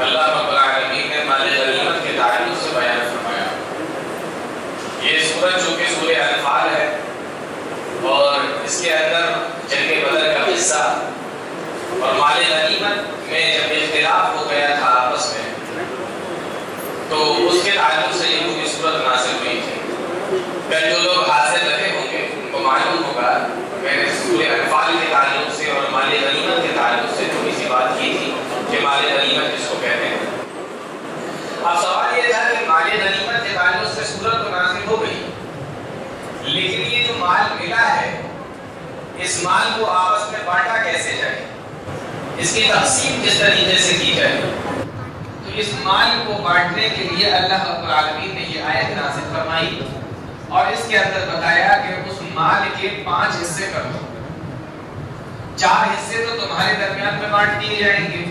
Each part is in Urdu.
اللہ رب العالمین نے مال غنیمت کے تعلق سے بیان فرمایا۔ یہ سورۃ چونکہ سورہ انفال ہے اور اس کے اندر جنگ بدر کا قصہ اور مال غنیمت میں جب اختلاف ہو گیا تھا آپس میں تو اس کے تعلق سے یہ پوری سورت نازل ہوئی تھی۔ پھر جو لوگ حاضر رہے ہوں گے ان کو معلوم ہوگا میں نے سورہ انفال کے تعلق سے اور مال غنیمت کے تعلق سے تھوڑی سی بات کی تھی کہ مال غنیمت جس کو کہتے ہیں۔ اب سوال یہ تھا کہ مال غنیمت کے تعلق سے سورت تو نازل ہو گئی، لیکن یہ جو مال ملا ہے اس مال کو آپس میں بانٹا کیسے جائے، اس کی تقسیم کس طریقے سے کی جائے؟ تو اس مال کو بانٹنے کے لیے اللہ رب العالمین نے یہ آیت نازل فرمائی اور اس کے اندر بتایا کہ اس مال کے 5 حصے کر دو، 4 حصے تو تمہارے درمیان میں بانٹ دیے جائیں گے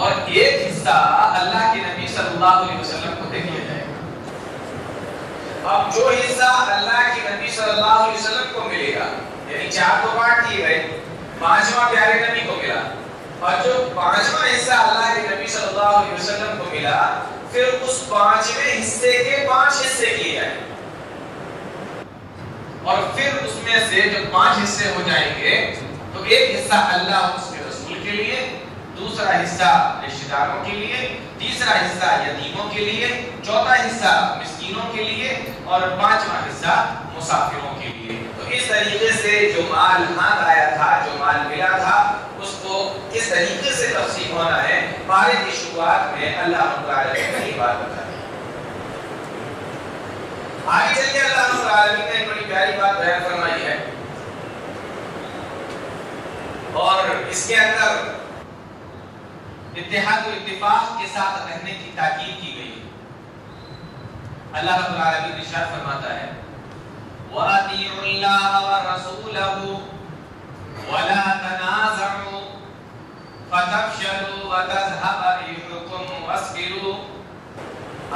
اور ایک حصہ اللہ کے نبی صلی اللہ علیہ وسلم کو دے دیا جائے گا۔ اب جو حصہ اللہ کے نبی صلی اللہ علیہ وسلم کو ملے گا، یعنی 4 تو بانٹ دیے گئے، 5واں پیارے نبی کو ملا، اور جو 5واں حصہ اللہ کے نبی صلی اللہ علیہ وسلم کو ملا پھر اس 5ویں حصے کے 5 حصے کیے جائیں اور پھر اس میں سے جو 5 حصے ہو جائیں گے تو ایک حصہ اللہ اور اس کے رسول کے لیے، دوسرا حصہ رشتہ داروں کے لیے، تیسرا حصہ یتیموں کے لیے، چوتھا حصہ مسکینوں کے لیے اور 5واں حصہ مسافروں کے لیے۔ تو اس طریقے سے جو مال ہاتھ آیا تھا، جو مال ملا تھا، اس کو کس طریقے سے تقسیم ہونا ہے پارے کی شروعات میں اللہ رب العالمین نے یہ بات بتائی۔ آگے چل کے اللہ رب العالمین نے ایک بڑی پیاری بات بیان فرمائی ہے اور اس کے اندر اتحاد و اتفاق کے ساتھ رہنے کی تاکید کی گئی ہے۔ اللہ رب العالمین ارشاد فرماتا ہے وَأَطِيعُوا اللَّهَ وَرَسُولَهُ وَلَا تَنَازَعُوا فَتَفْشَلُوا وَتَذْهَبَ رِيحُكُمْ وَاصْبِرُوا۔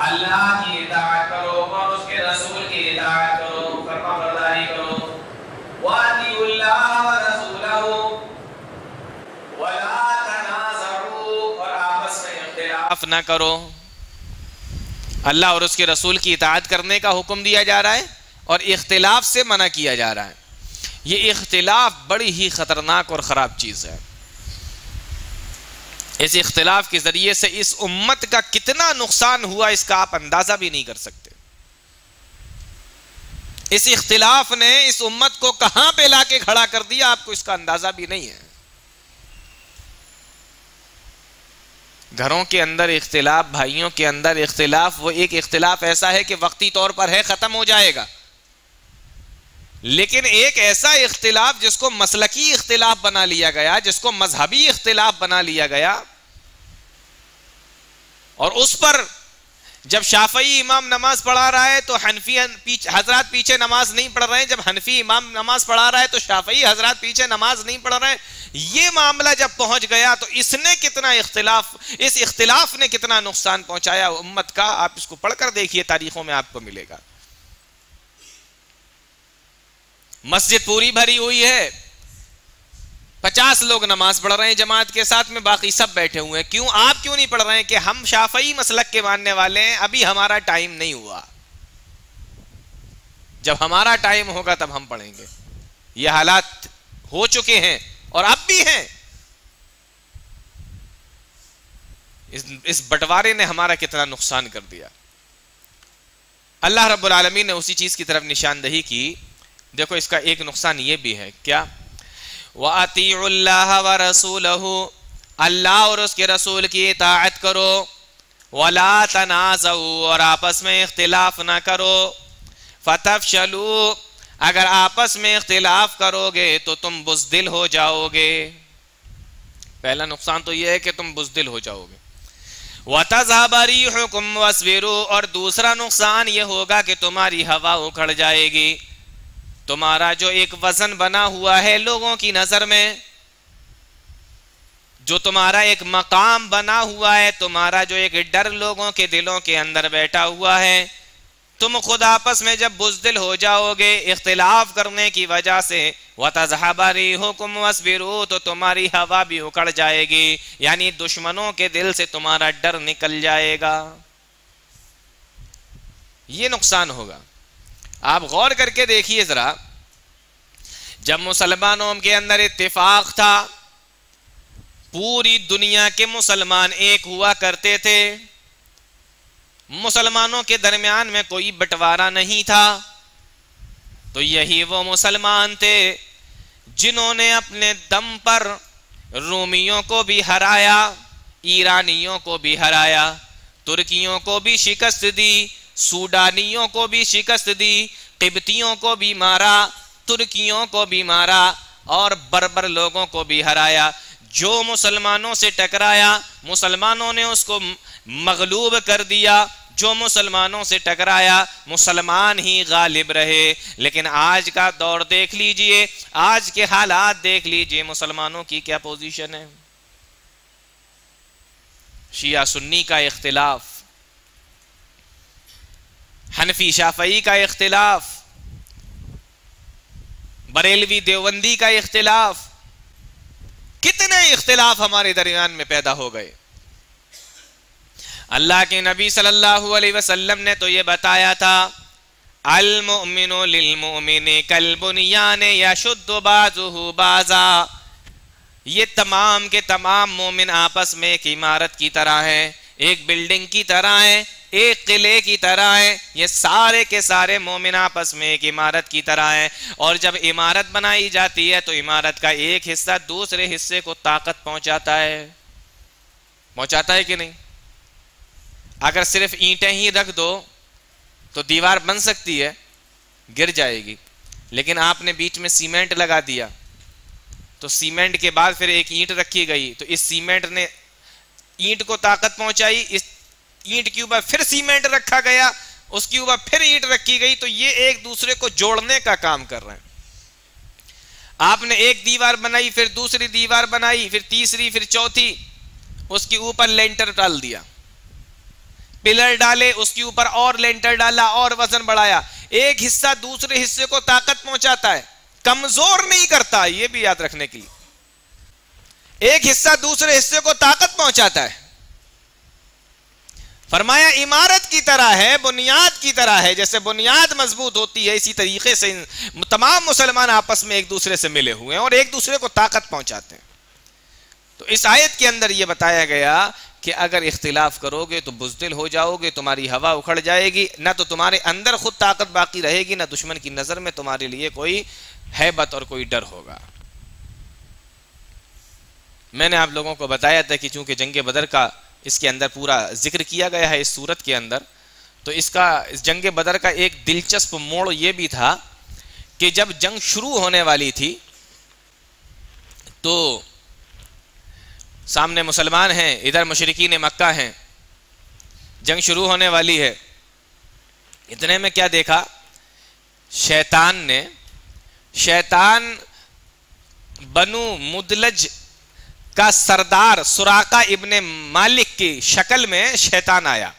اللہ کی اطاعت کرو اور اس کے رسول کی اطاعت کرو، فرما برداری کرو۔ وَأَطِيعُوا اللَّهَ وَرَسُولَهُ وَلَا تَنَازَعُوا، اور آپس میں اختلاف نہ کرو۔ اللہ اور اس کے رسول کی اطاعت کرنے کا حکم دیا جا رہا ہے اور اختلاف سے منع کیا جا رہا ہے۔ یہ اختلاف بڑی ہی خطرناک اور خراب چیز ہے۔ اس اختلاف کے ذریعے سے اس امت کا کتنا نقصان ہوا اس کا آپ اندازہ بھی نہیں کر سکتے۔ اس اختلاف نے اس امت کو کہاں پہ لا کے کھڑا کر دیا آپ کو اس کا اندازہ بھی نہیں ہے۔ گھروں کے اندر اختلاف، بھائیوں کے اندر اختلاف، وہ ایک اختلاف ایسا ہے کہ وقتی طور پر ہے، ختم ہو جائے گا، لیکن ایک ایسا اختلاف جس کو مسلکی اختلاف بنا لیا گیا، جس کو مذہبی اختلاف بنا لیا گیا، اور اس پر جب شافعی امام نماز پڑھا رہا ہے تو حنفی حضرات پیچھے نماز نہیں پڑھ رہے ہیں، جب حنفی امام نماز پڑھا رہا ہے تو شافعی حضرات پیچھے نماز نہیں پڑھ رہے ہیں۔ یہ معاملہ جب پہنچ گیا تو اس اختلاف نے کتنا نقصان پہنچایا امت کا، آپ اس کو پڑھ کر دیکھیے، تاریخوں میں آپ کو ملے گا۔ مسجد پوری بھری ہوئی ہے، 50 لوگ نماز پڑھ رہے ہیں جماعت کے ساتھ میں، باقی سب بیٹھے ہوئے ہیں۔ کیوں؟ آپ کیوں نہیں پڑھ رہے ہیں؟ کہ ہم شافعی مسلک کے ماننے والے ہیں، ابھی ہمارا ٹائم نہیں ہوا، جب ہمارا ٹائم ہوگا تب ہم پڑھیں گے۔ یہ حالات ہو چکے ہیں اور اب بھی ہیں۔ اس بٹوارے نے ہمارا کتنا نقصان کر دیا۔ اللہ رب العالمین نے اسی چیز کی طرف نشاندہی کی۔ دیکھو اس کا ایک نقصان یہ بھی ہے، کیا؟ وَأَطِيعُوا اللَّهَ وَرَسُولَهُ، اللہ اور اس کے رسول کی اطاعت کرو، وَلَا تَنَازَعُوا، اور آپس میں اختلاف نہ کرو، فَتَفْشَلُوا، اگر آپس میں اختلاف کرو گے تو تم بزدل ہو جاؤ گے۔ پہلا نقصان تو یہ ہے کہ تم بزدل ہو جاؤ گے۔ وَتَذْهَبَ رِيحُكُمْ وَاصْبِرُوا، اور دوسرا نقصان یہ ہوگا کہ تمہاری ہوا اکھڑ جائے گی، تمہارا جو ایک وزن بنا ہوا ہے لوگوں کی نظر میں، جو تمہارا ایک مقام بنا ہوا ہے، تمہارا جو ایک ڈر لوگوں کے دلوں کے اندر بیٹھا ہوا ہے، تم خود آپس میں جب بزدل ہو جاؤ گے، اختلاف کرنے کی وجہ سے وَتَذْهَبَ رِيحُكُمْ وَاصْبِرُوا، تو تمہاری ہوا بھی اکڑ جائے گی، یعنی دشمنوں کے دل سے تمہارا ڈر نکل جائے گا، یہ نقصان ہوگا۔ آپ غور کر کے دیکھیے ذرا، جب مسلمانوں کے اندر اتفاق تھا، پوری دنیا کے مسلمان ایک ہوا کرتے تھے، مسلمانوں کے درمیان میں کوئی بٹوارا نہیں تھا، تو یہی وہ مسلمان تھے جنہوں نے اپنے دم پر رومیوں کو بھی ہرایا، ایرانیوں کو بھی ہرایا، ترکیوں کو بھی شکست دی، سوڈانیوں کو بھی شکست دی، قبطیوں کو بھی مارا، ترکیوں کو بھی مارا، اور بربر لوگوں کو بھی ہرایا۔ جو مسلمانوں سے ٹکرایا مسلمانوں نے اس کو مغلوب کر دیا، جو مسلمانوں سے ٹکرایا مسلمان ہی غالب رہے۔ لیکن آج کا دور دیکھ لیجئے، آج کے حالات دیکھ لیجئے، مسلمانوں کی کیا پوزیشن ہے۔ شیعہ سنی کا اختلاف، حنفی شافعی کا اختلاف، بریلوی دیوبندی کا اختلاف، کتنے اختلاف ہمارے درمیان میں پیدا ہو گئے۔ اللہ کے نبی صلی اللہ علیہ وسلم نے تو یہ بتایا تھا، المؤمن للمؤمن کالبنیان یشد بعضہ بعضا، یہ تمام کے تمام مومن آپس میں ایک عمارت کی طرح ہیں، ایک بلڈنگ کی طرح ہیں، ایک قلعے کی طرح ہیں، یہ سارے کے سارے مومن آپس میں ایک عمارت کی طرح ہیں۔ اور جب عمارت بنائی جاتی ہے تو عمارت کا ایک حصہ دوسرے حصے کو طاقت پہنچاتا ہے کہ نہیں؟ اگر صرف اینٹیں ہی رکھ دو تو دیوار بن سکتی ہے، گر جائے گی، لیکن آپ نے بیچ میں سیمنٹ لگا دیا تو سیمنٹ کے بعد پھر ایک اینٹ رکھی گئی، تو اس سیمنٹ نے اینٹ کو طاقت پہنچائی، اس اینٹ کے اوپر پھر سیمنٹ رکھا گیا، اس کے اوپر پھر اینٹ رکھی گئی، تو یہ ایک دوسرے کو جوڑنے کا کام کر رہے ہیں۔ آپ نے ایک دیوار بنائی، پھر دوسری دیوار بنائی، پھر تیسری، پھر چوتھی، اس کے اوپر لینٹر ڈال دیا، پلر ڈالے، اس کے اوپر اور لینٹر ڈالا اور وزن بڑھایا۔ ایک حصہ دوسرے حصے کو طاقت پہنچاتا ہے، کمزور نہیں کرتا، یہ بھی یاد رکھنے کے لیے، ایک حصہ دوسرے حصے کو طاقت پہنچاتا ہے۔ فرمایا عمارت کی طرح ہے، بنیاد کی طرح ہے، جیسے بنیاد مضبوط ہوتی ہے اسی طریقے سے تمام مسلمان آپس میں ایک دوسرے سے ملے ہوئے ہیں اور ایک دوسرے کو طاقت پہنچاتے ہیں۔ تو اس آیت کے اندر یہ بتایا گیا کہ اگر اختلاف کرو گے تو بزدل ہو جاؤ گے، تمہاری ہوا اکھڑ جائے گی، نہ تو تمہارے اندر خود طاقت باقی رہے گی، نہ دشمن کی نظر میں تمہارے لیے کوئی ہیبت اور کوئی ڈر ہوگا۔ میں نے آپ لوگوں کو بتایا تھا کہ چونکہ جنگ بدر کا اس کے اندر پورا ذکر کیا گیا ہے اس سورت کے اندر، تو اس جنگ بدر کا ایک دلچسپ موڑ یہ بھی تھا کہ جب جنگ شروع ہونے والی تھی تو سامنے مسلمان ہیں، ادھر مشرکین مکہ ہیں، جنگ شروع ہونے والی ہے، اتنے میں کیا دیکھا؟ شیطان بنو مدلج کا سردار سراقہ ابن مالک کی شکل میں شیطان آیا۔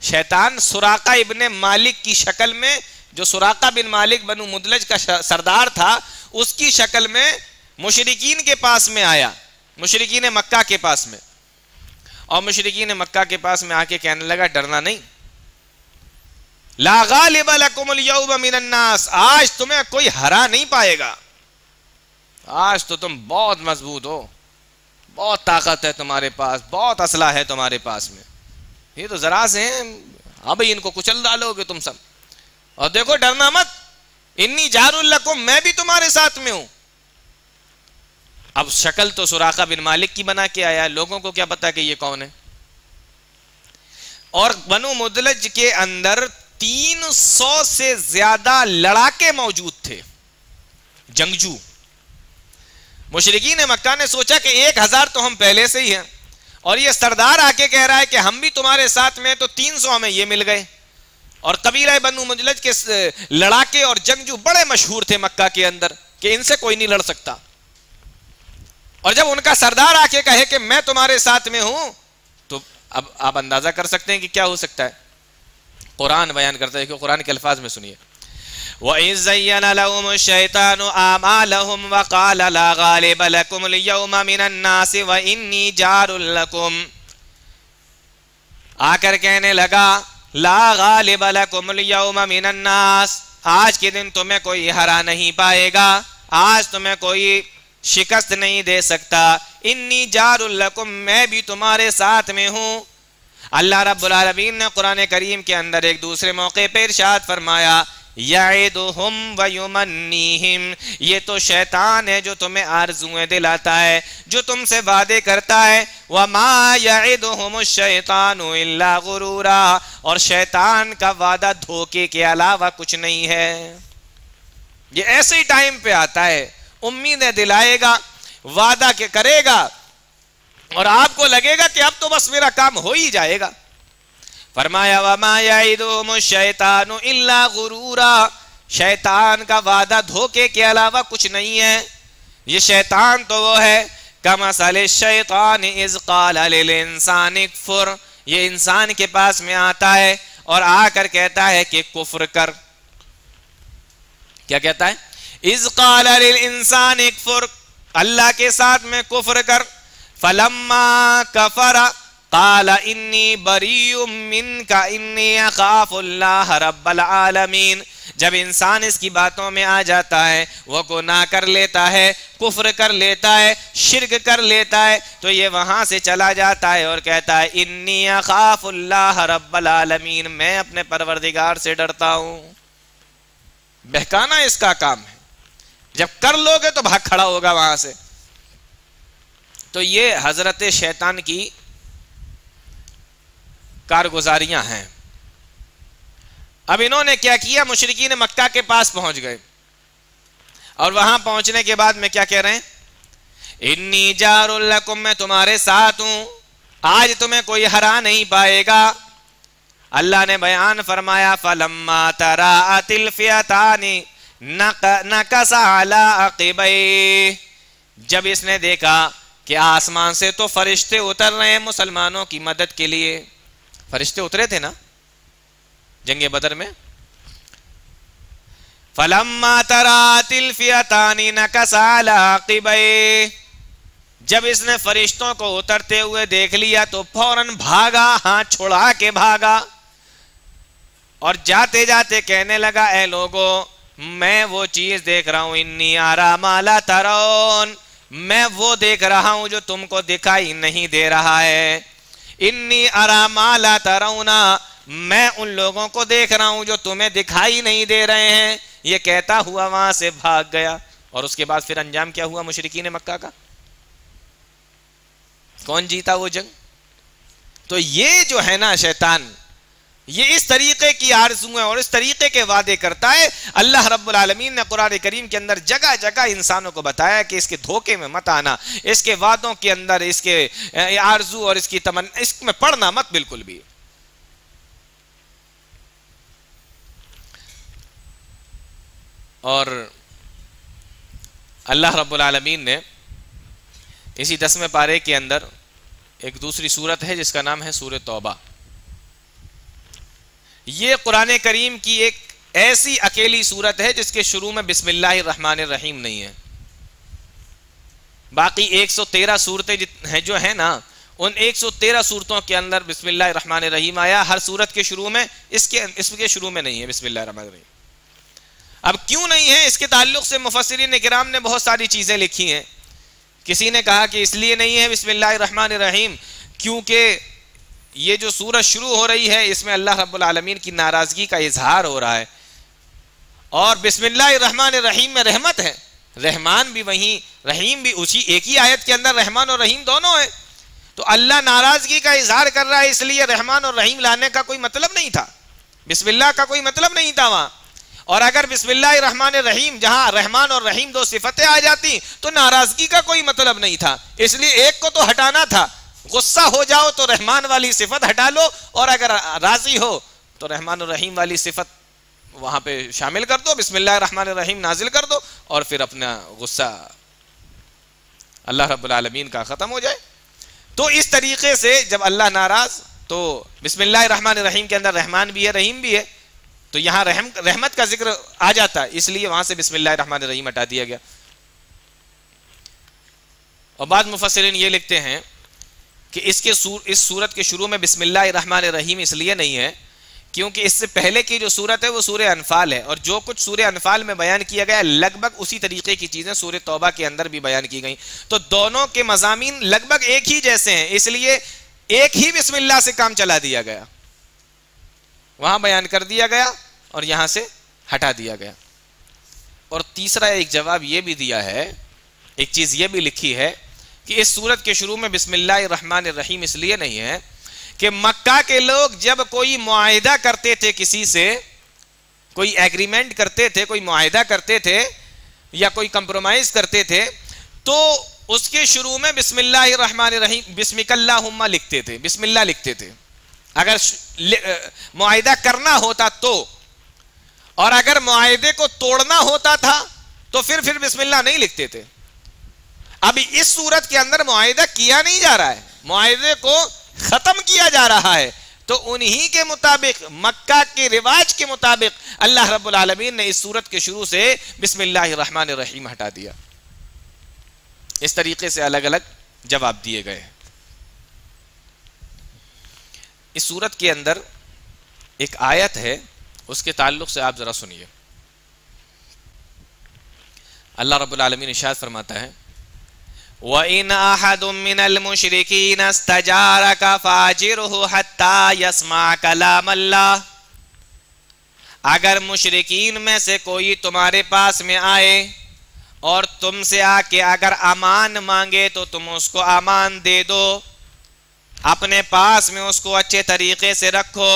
شیطان سراقہ ابن مالک کی شکل میں، جو سراقہ بن مالک بنو مدلج کا سردار تھا، اس کی شکل میں مشرکین کے پاس میں آیا، مشرکین مکہ کے پاس میں، اور مشرکین مکہ کے پاس میں آ کے کہنے لگا ڈرنا نہیں، لا غالب لکم اليوم من الناس، آج تمہیں کوئی ہرا نہیں پائے گا، آج تو تم بہت مضبوط ہو، بہت طاقت ہے تمہارے پاس، بہت اسلحہ ہے تمہارے پاس میں، یہ تو ذرا سے ہیں، اب ان کو کچل ڈالو گے تم سب، اور دیکھو ڈرنا مت، انی جار لکم، میں بھی تمہارے ساتھ میں ہوں۔ اب شکل تو سراقہ بن مالک کی بنا کے آیا، لوگوں کو کیا پتا کہ یہ کون ہے، اور بنو مدلج کے اندر 300 سے زیادہ لڑاکے موجود تھے، جنگجو۔ مشرکین مکہ نے سوچا کہ 1000 تو ہم پہلے سے ہی ہیں، اور یہ سردار آ کے کہہ رہا ہے کہ ہم بھی تمہارے ساتھ میں، تو 300 ہمیں یہ مل گئے۔ اور قبیلہ بنو مدلج کے لڑاکے اور جنگجو بڑے مشہور تھے مکہ کے اندر کہ ان سے کوئی نہیں لڑ سکتا، اور جب ان کا سردار آ کے کہے کہ میں تمہارے ساتھ میں ہوں، تو اب آپ اندازہ کر سکتے ہیں کہ کیا ہو سکتا ہے۔ قرآن بیان کرتا ہے کہ قرآن کے الفاظ میں سنیے، وَإِذْ زَيَّنَ لَهُمُ الشَّيْطَانُ أَعْمَالَهُمْ وَقَالَ لَا غَالِبَ لَكُمُ الْيَوْمَ مِنَ النَّاسِ وَإِنِّي جَارٌ لَكُمْ، آ کر کہنے لگا لا غالب لکم اليوم من الناس، آج کے دن تمہیں کوئی ہرا نہیں پائے گا، آج تمہیں کوئی شکست نہیں دے سکتا، انی جار لکم، میں بھی تمہارے ساتھ میں ہوں۔ اللہ رب العالمین نے قرآن کریم کے اندر ایک دوسرے موقع پہ ارشاد فرمایا یعدہم ویمنیہم، یہ تو شیطان ہے جو تمہیں آرزویں دلاتا ہے، جو تم سے وعدے کرتا ہے، وما یعدہم الشیطان الا غرورا، اور شیطان کا وعدہ دھوکے کے علاوہ کچھ نہیں ہے۔ یہ ایسے ہی ٹائم پہ آتا ہے، امیدیں دلائے گا، وعدہ کہ کرے گا، اور آپ کو لگے گا کہ اب تو بس میرا کام ہو ہی جائے گا۔ فرمایا وما یعدہم الشیطان الا غرورا، شیطان کا وعدہ دھوکے کے علاوہ کچھ نہیں ہے۔ یہ شیطان تو وہ ہے کمثل الشیطان اذ قال للانسان اکفر، یہ انسان کے پاس میں آتا ہے اور آ کر کہتا ہے کہ کفر کر۔ کیا کہتا ہے؟ اذ قال للانسان اکفر، اللہ کے ساتھ میں کفر کر، فلما کفر قال انی بریء منک انی اخاف اللہ رب العالمین، جب انسان اس کی باتوں میں آ جاتا ہے، وہ گناہ کر لیتا ہے، کفر کر لیتا ہے، شرک کر لیتا ہے، تو یہ وہاں سے چلا جاتا ہے اور کہتا ہے انی اخاف اللہ رب العالمین، میں اپنے پروردگار سے ڈرتا ہوں۔ بہکانا اس کا کام ہے، جب کر لو گے تو بھاگ کھڑا ہوگا وہاں سے۔ تو یہ حضرت شیطان کی کارگزاریاں ہیں۔ اب انہوں نے کیا کیا؟ مشرکین مکہ کے پاس پہنچ گئے، اور وہاں پہنچنے کے بعد میں کیا کہہ رہے ہیں؟ انی جار لکم، میں تمہارے ساتھ ہوں، آج تمہیں کوئی ہرا نہیں پائے گا۔ اللہ نے بیان فرمایا فلما تراءت الفئتان نکص علی عقبیہ، جب اس نے دیکھا کہ آسمان سے تو فرشتے اتر رہے ہیں مسلمانوں کی مدد کے لیے، فرشتے اترے تھے نا جنگ بدر میں، فلما تراءت الفئتان نکص علی عقبیہ، جب اس نے فرشتوں کو اترتے ہوئے دیکھ لیا تو فوراً بھاگا، ہاتھ چھڑا کے بھاگا، اور جاتے جاتے کہنے لگا اے لوگو میں وہ چیز دیکھ رہا ہوں، انی ارا ما لا ترون، میں وہ دیکھ رہا ہوں جو تم کو دکھائی نہیں دے رہا ہے، انی ارا ما لا ترون، میں ان لوگوں کو دیکھ رہا ہوں جو تمہیں دکھائی نہیں دے رہے ہیں۔ یہ کہتا ہوا وہاں سے بھاگ گیا، اور اس کے بعد پھر انجام کیا ہوا مشرکین مکہ کا؟ کون جیتا وہ جنگ؟ تو یہ جو ہے نا شیطان، یہ اس طریقے کی آرزویں اور اس طریقے کے وعدے کرتا ہے۔ اللہ رب العالمین نے قرآن کریم کے اندر جگہ جگہ انسانوں کو بتایا کہ اس کے دھوکے میں مت آنا، اس کے وعدوں کے اندر اس کے آرزو اور اس کی تمنا، اس میں پڑنا مت بالکل بھی۔ اور اللہ رب العالمین نے اسی 10ویں پارے کے اندر ایک دوسری سورت ہے جس کا نام ہے سورۃ توبہ۔ یہ قرآن کریم کی ایک ایسی اکیلی سورت ہے جس کے شروع میں بسم اللہ الرحمن الرحیم نہیں ہے۔ باقی 113 صورتیں ہیں جو ہیں نا، ان 113 صورتوں کے اندر بسم اللہ الرحمن الرحیم آیا، ہر صورت کے شروع میں، اس کے شروع میں نہیں ہے بسم اللہ الرحمن الرحیم۔ اب کیوں نہیں ہے؟ اس کے تعلق سے مفسرین کرام نے بہت ساری چیزیں لکھی ہیں۔ کسی نے کہا کہ اس لیے نہیں ہے بسم اللہ الرحمن الرحیم کیونکہ یہ جو سورت شروع ہو رہی ہے اس میں اللہ رب العالمین کی ناراضگی کا اظہار ہو رہا ہے، اور بسم اللہ الرحمن الرحیم میں رحمت ہے، رحمان بھی وہیں، رحیم بھی اسی ایک ہی آیت کے اندر رحمان اور رحیم دونوں ہیں، تو اللہ ناراضگی کا اظہار کر رہا ہے، اس لیے رحمان اور رحیم لانے کا کوئی مطلب نہیں تھا، بسم اللہ کا کوئی مطلب نہیں تھا وہاں۔ اور اگر بسم اللہ الرحمن الرحیم جہاں رحمان اور رحیم دو صفتیں آ جاتی تو ناراضگی کا کوئی مطلب نہیں تھا، اس لیے ایک کو تو ہٹانا تھا، غصہ ہو جاؤ تو رحمان والی صفت ہٹا لو، اور اگر راضی ہو تو رحمان الرحیم والی صفت وہاں پہ شامل کر دو، بسم اللہ الرحمن الرحیم نازل کر دو، اور پھر اپنا غصہ اللہ رب العالمین کا ختم ہو جائے۔ تو اس طریقے سے جب اللہ ناراض تو بسم اللہ الرحمن الرحیم کے اندر رحمان بھی ہے رحیم بھی ہے، تو یہاں رحمت کا ذکر آ جاتا، اس لیے وہاں سے بسم اللہ الرحمن الرحیم ہٹا دیا گیا. اور بعض مفسرین یہ لکھتے ہیں کہ اس سورت کے شروع میں بسم اللہ الرحمن الرحیم اس لیے نہیں ہے کیونکہ اس سے پہلے کی جو سورت ہے وہ سورہ انفال ہے، اور جو کچھ سورہ انفال میں بیان کیا گیا لگ بھگ اسی طریقے کی چیزیں سورہ توبہ کے اندر بھی بیان کی گئیں، تو دونوں کے مضامین لگ بھگ ایک ہی جیسے ہیں، اس لیے ایک ہی بسم اللہ سے کام چلا دیا گیا، وہاں بیان کر دیا گیا اور یہاں سے ہٹا دیا گیا. اور تیسرا ایک جواب یہ بھی دیا ہے، ایک چیز یہ بھی لکھی ہے کہ اس سورت کے شروع میں بسم اللہ الرحمن الرحیم اس لیے نہیں ہے کہ مکہ کے لوگ جب کوئی معاہدہ کرتے تھے، کسی سے کوئی ایگریمنٹ کرتے تھے، کوئی معاہدہ کرتے تھے یا کوئی کمپرومائز کرتے تھے، تو اس کے شروع میں بسم اللہ الرحمن الرحیم بسمک اللہم لکھتے تھے، بسم اللہ لکھتے تھے اگر معاہدہ کرنا ہوتا تو، اور اگر معاہدے کو توڑنا ہوتا تھا تو پھر بسم اللہ نہیں لکھتے تھے. ابھی اس صورت کے اندر معاہدہ کیا نہیں جا رہا ہے، معاہدے کو ختم کیا جا رہا ہے، تو انہی کے مطابق مکہ کے رواج کے مطابق اللہ رب العالمین نے اس صورت کے شروع سے بسم اللہ الرحمن الرحیم ہٹا دیا. اس طریقے سے الگ الگ جواب دیے گئے ہیں. اس صورت کے اندر ایک آیت ہے، اس کے تعلق سے آپ ذرا سنیے. اللہ رب العالمین ارشاد فرماتا ہے وَإِنْ أَحَدٌ مِّنَ الْمُشْرِكِينَ اسْتَجَارَكَ فَأَجِرْهُ حَتَّى يَسْمَعَ كَلَامَ اللَّهِ. اگر مشرکین میں سے کوئی تمہارے پاس میں آئے اور تم سے آ کے اگر امان مانگے تو تم اس کو امان دے دو، اپنے پاس میں اس کو اچھے طریقے سے رکھو.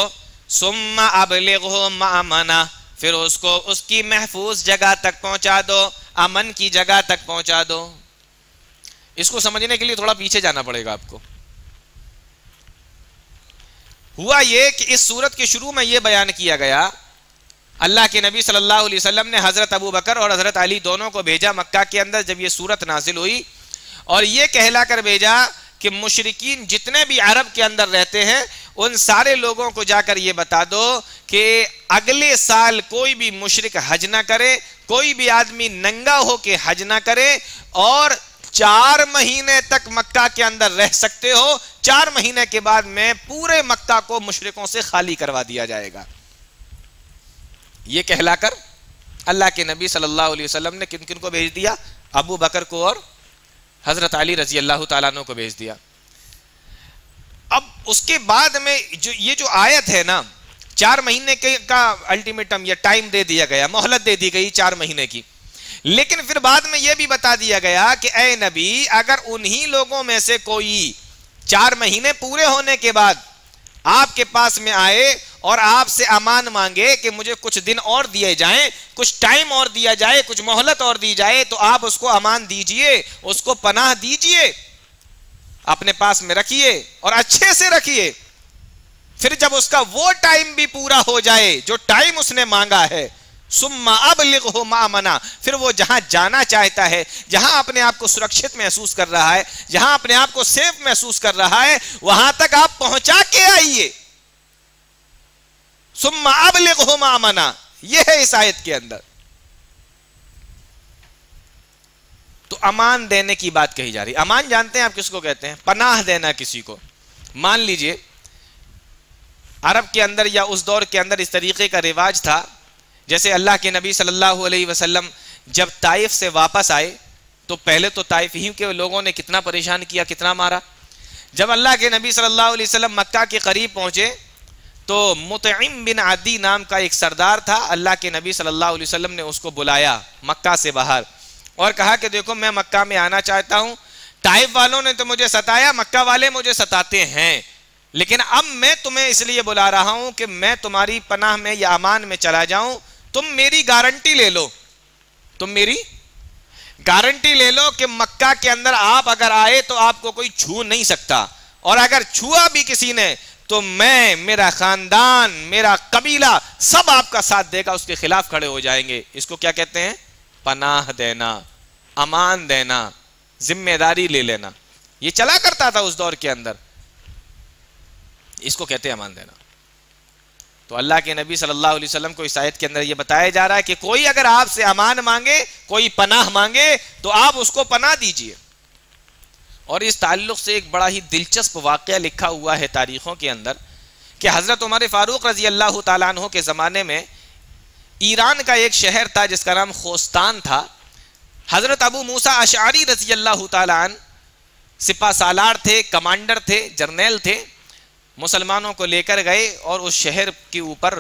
ثُمَّ أَبْلِغْهُ مَأْمَنَهُ، پھر اس کو اس کی محفوظ جگہ تک پہنچا دو، امن کی جگہ تک پہنچا دو. اس کو سمجھنے کے لیے تھوڑا پیچھے جانا پڑے گا آپ کو. ہوا یہ کہ اس سورت کے شروع میں یہ بیان کیا گیا، اللہ کے نبی صلی اللہ علیہ وسلم نے حضرت ابو بکر اور حضرت علی دونوں کو بھیجا مکہ کے اندر جب یہ سورت نازل ہوئی، اور یہ کہلا کر بھیجا کہ مشرکین جتنے بھی عرب کے اندر رہتے ہیں ان سارے لوگوں کو جا کر یہ بتا دو کہ اگلے سال کوئی بھی مشرک حج نہ کرے، کوئی بھی آدمی ننگا ہو کے حج نہ کرے، اور 4 مہینے تک مکہ کے اندر رہ سکتے ہو. 4 مہینے کے بعد میں پورے مکہ کو مشرکوں سے خالی کروا دیا جائے گا. یہ کہلا کر اللہ کے نبی صلی اللہ علیہ وسلم نے کن کن کو بھیج دیا؟ ابو بکر کو اور حضرت علی رضی اللہ تعالیٰ عنہ کو بھیج دیا. اب اس کے بعد میں یہ جو آیت ہے نا، 4 مہینے کا الٹیمیٹم یا ٹائم دے دیا گیا، مہلت دے دی گئی 4 مہینے کی. لیکن پھر بعد میں یہ بھی بتا دیا گیا کہ اے نبی، اگر انہی لوگوں میں سے کوئی 4 مہینے پورے ہونے کے بعد آپ کے پاس میں آئے اور آپ سے امان مانگے کہ مجھے کچھ دن اور دیے جائیں، کچھ ٹائم اور دیا جائے، کچھ مہلت اور دی جائے، تو آپ اس کو امان دیجئے، اس کو پناہ دیجئے، اپنے پاس میں رکھیے اور اچھے سے رکھیے. پھر جب اس کا وہ ٹائم بھی پورا ہو جائے جو ٹائم اس نے مانگا ہے، ثم ابلغہ مأمنا، پھر وہ جہاں جانا چاہتا ہے، جہاں اپنے آپ کو سرکشت محسوس کر رہا ہے، جہاں اپنے آپ کو سیف محسوس کر رہا ہے، وہاں تک آپ پہنچا کے آئیے. ثم ابلغہ مأمنا، یہ ہے اس آیت کے اندر. تو امان دینے کی بات کہی جا رہی. امان جانتے ہیں آپ کس کو کہتے ہیں؟ پناہ دینا کسی کو. مان لیجئے عرب کے اندر یا اس دور کے اندر اس طریقے کا رواج تھا، جیسے اللہ کے نبی صلی اللہ علیہ وسلم جب طائف سے واپس آئے تو پہلے تو طائف ہی کے لوگوں نے کتنا پریشان کیا، کتنا مارا. جب اللہ کے نبی صلی اللہ علیہ وسلم مکہ کے قریب پہنچے تو مطعم بن عدی نام کا ایک سردار تھا، اللہ کے نبی صلی اللہ علیہ وسلم نے اس کو بلایا مکہ سے باہر اور کہا کہ دیکھو میں مکہ میں آنا چاہتا ہوں، طائف والوں نے تو مجھے ستایا، مکہ والے مجھے ستاتے ہیں، لیکن اب میں تمہیں اس لیے بلا رہا ہوں کہ میں تمہاری پناہ میں یا امان میں چلا جاؤں. تم میری گارنٹی لے لو، تم میری گارنٹی لے لو کہ مکہ کے اندر آپ اگر آئے تو آپ کو کوئی چھو نہیں سکتا، اور اگر چھوا بھی کسی نے تو میں، میرا خاندان، میرا قبیلہ سب آپ کا ساتھ دے گا، اس کے خلاف کھڑے ہو جائیں گے. اس کو کیا کہتے ہیں؟ پناہ دینا، امان دینا، ذمہ داری لے لینا. یہ چلا کرتا تھا اس دور کے اندر، اس کو کہتے ہیں امان دینا. تو اللہ کے نبی صلی اللہ علیہ وسلم کو اس آیت کے اندر یہ بتایا جا رہا ہے کہ کوئی اگر آپ سے امان مانگے، کوئی پناہ مانگے تو آپ اس کو پناہ دیجئے. اور اس تعلق سے ایک بڑا ہی دلچسپ واقعہ لکھا ہوا ہے تاریخوں کے اندر کہ حضرت عمر فاروق رضی اللہ تعالیٰ عنہ کے زمانے میں ایران کا ایک شہر تھا جس کا نام خوستان تھا. حضرت ابو موسیٰ اشعری رضی اللہ تعالیٰ عنہ سپہ سالار تھے، کمانڈر تھے، جرنیل تھے. مسلمانوں کو لے کر گئے اور اس شہر کے اوپر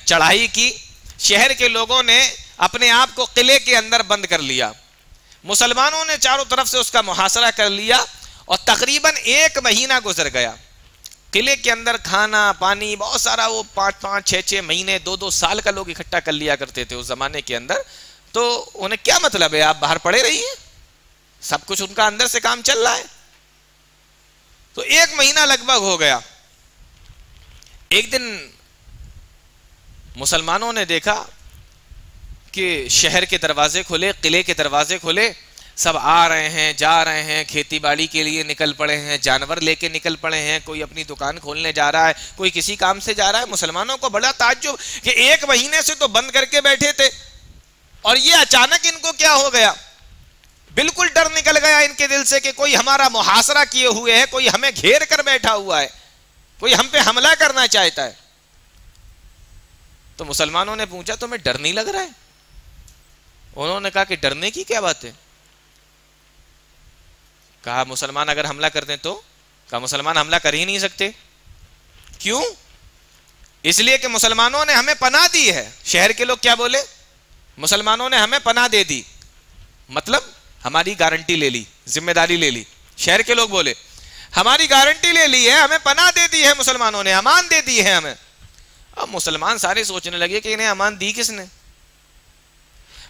چڑھائی کی. شہر کے لوگوں نے اپنے آپ کو قلعے کے اندر بند کر لیا. مسلمانوں نے چاروں طرف سے اس کا محاصرہ کر لیا اور تقریباً 1 مہینہ گزر گیا. قلعے کے اندر کھانا پانی بہت سارا، وہ 5-5 6-6 مہینے 2-2 سال کا لوگ اکٹھا کر لیا کرتے تھے اس زمانے کے اندر. تو انہیں کیا مطلب ہے آپ باہر پڑے رہیے، سب کچھ ان کا اندر سے کام چل رہا ہے. تو 1 مہینہ لگ بھگ ہو گیا. ایک دن مسلمانوں نے دیکھا کہ شہر کے دروازے کھلے، قلعے کے دروازے کھلے، سب آ رہے ہیں جا رہے ہیں، کھیتی باڑی کے لیے نکل پڑے ہیں، جانور لے کے نکل پڑے ہیں، کوئی اپنی دکان کھولنے جا رہا ہے، کوئی کسی کام سے جا رہا ہے. مسلمانوں کو بڑا تعجب کہ 1 مہینے سے تو بند کر کے بیٹھے تھے اور یہ اچانک ان کو کیا ہو گیا. بالکل ڈر نکل گیا ان کے دل سے کہ کوئی ہمارا محاصرہ کیے ہوئے ہے، کوئی ہمیں گھیر کر بیٹھا ہوا ہے، کوئی ہم پہ حملہ کرنا چاہتا ہے. تو مسلمانوں نے پوچھا تمہیں ڈر نہیں لگ رہا ہے؟ انہوں نے کہا کہ ڈرنے کی کیا بات ہے. کہا مسلمان اگر حملہ کر دیں تو؟ کہا مسلمان حملہ کر ہی نہیں سکتے. کیوں؟ اس لیے کہ مسلمانوں نے ہمیں پناہ دی ہے. شہر کے لوگ کیا بولے؟ مسلمانوں نے ہمیں پناہ دے دی، مطلب ہماری گارنٹی لے لی، ذمہ داری لے لی. شہر کے لوگ بولے ہماری گارنٹی لے لی ہے، ہمیں پناہ دے دی ہے، مسلمانوں نے امان دے دی ہے ہمیں. اب مسلمان سارے سوچنے لگے کہ انہیں امان دی کس نے.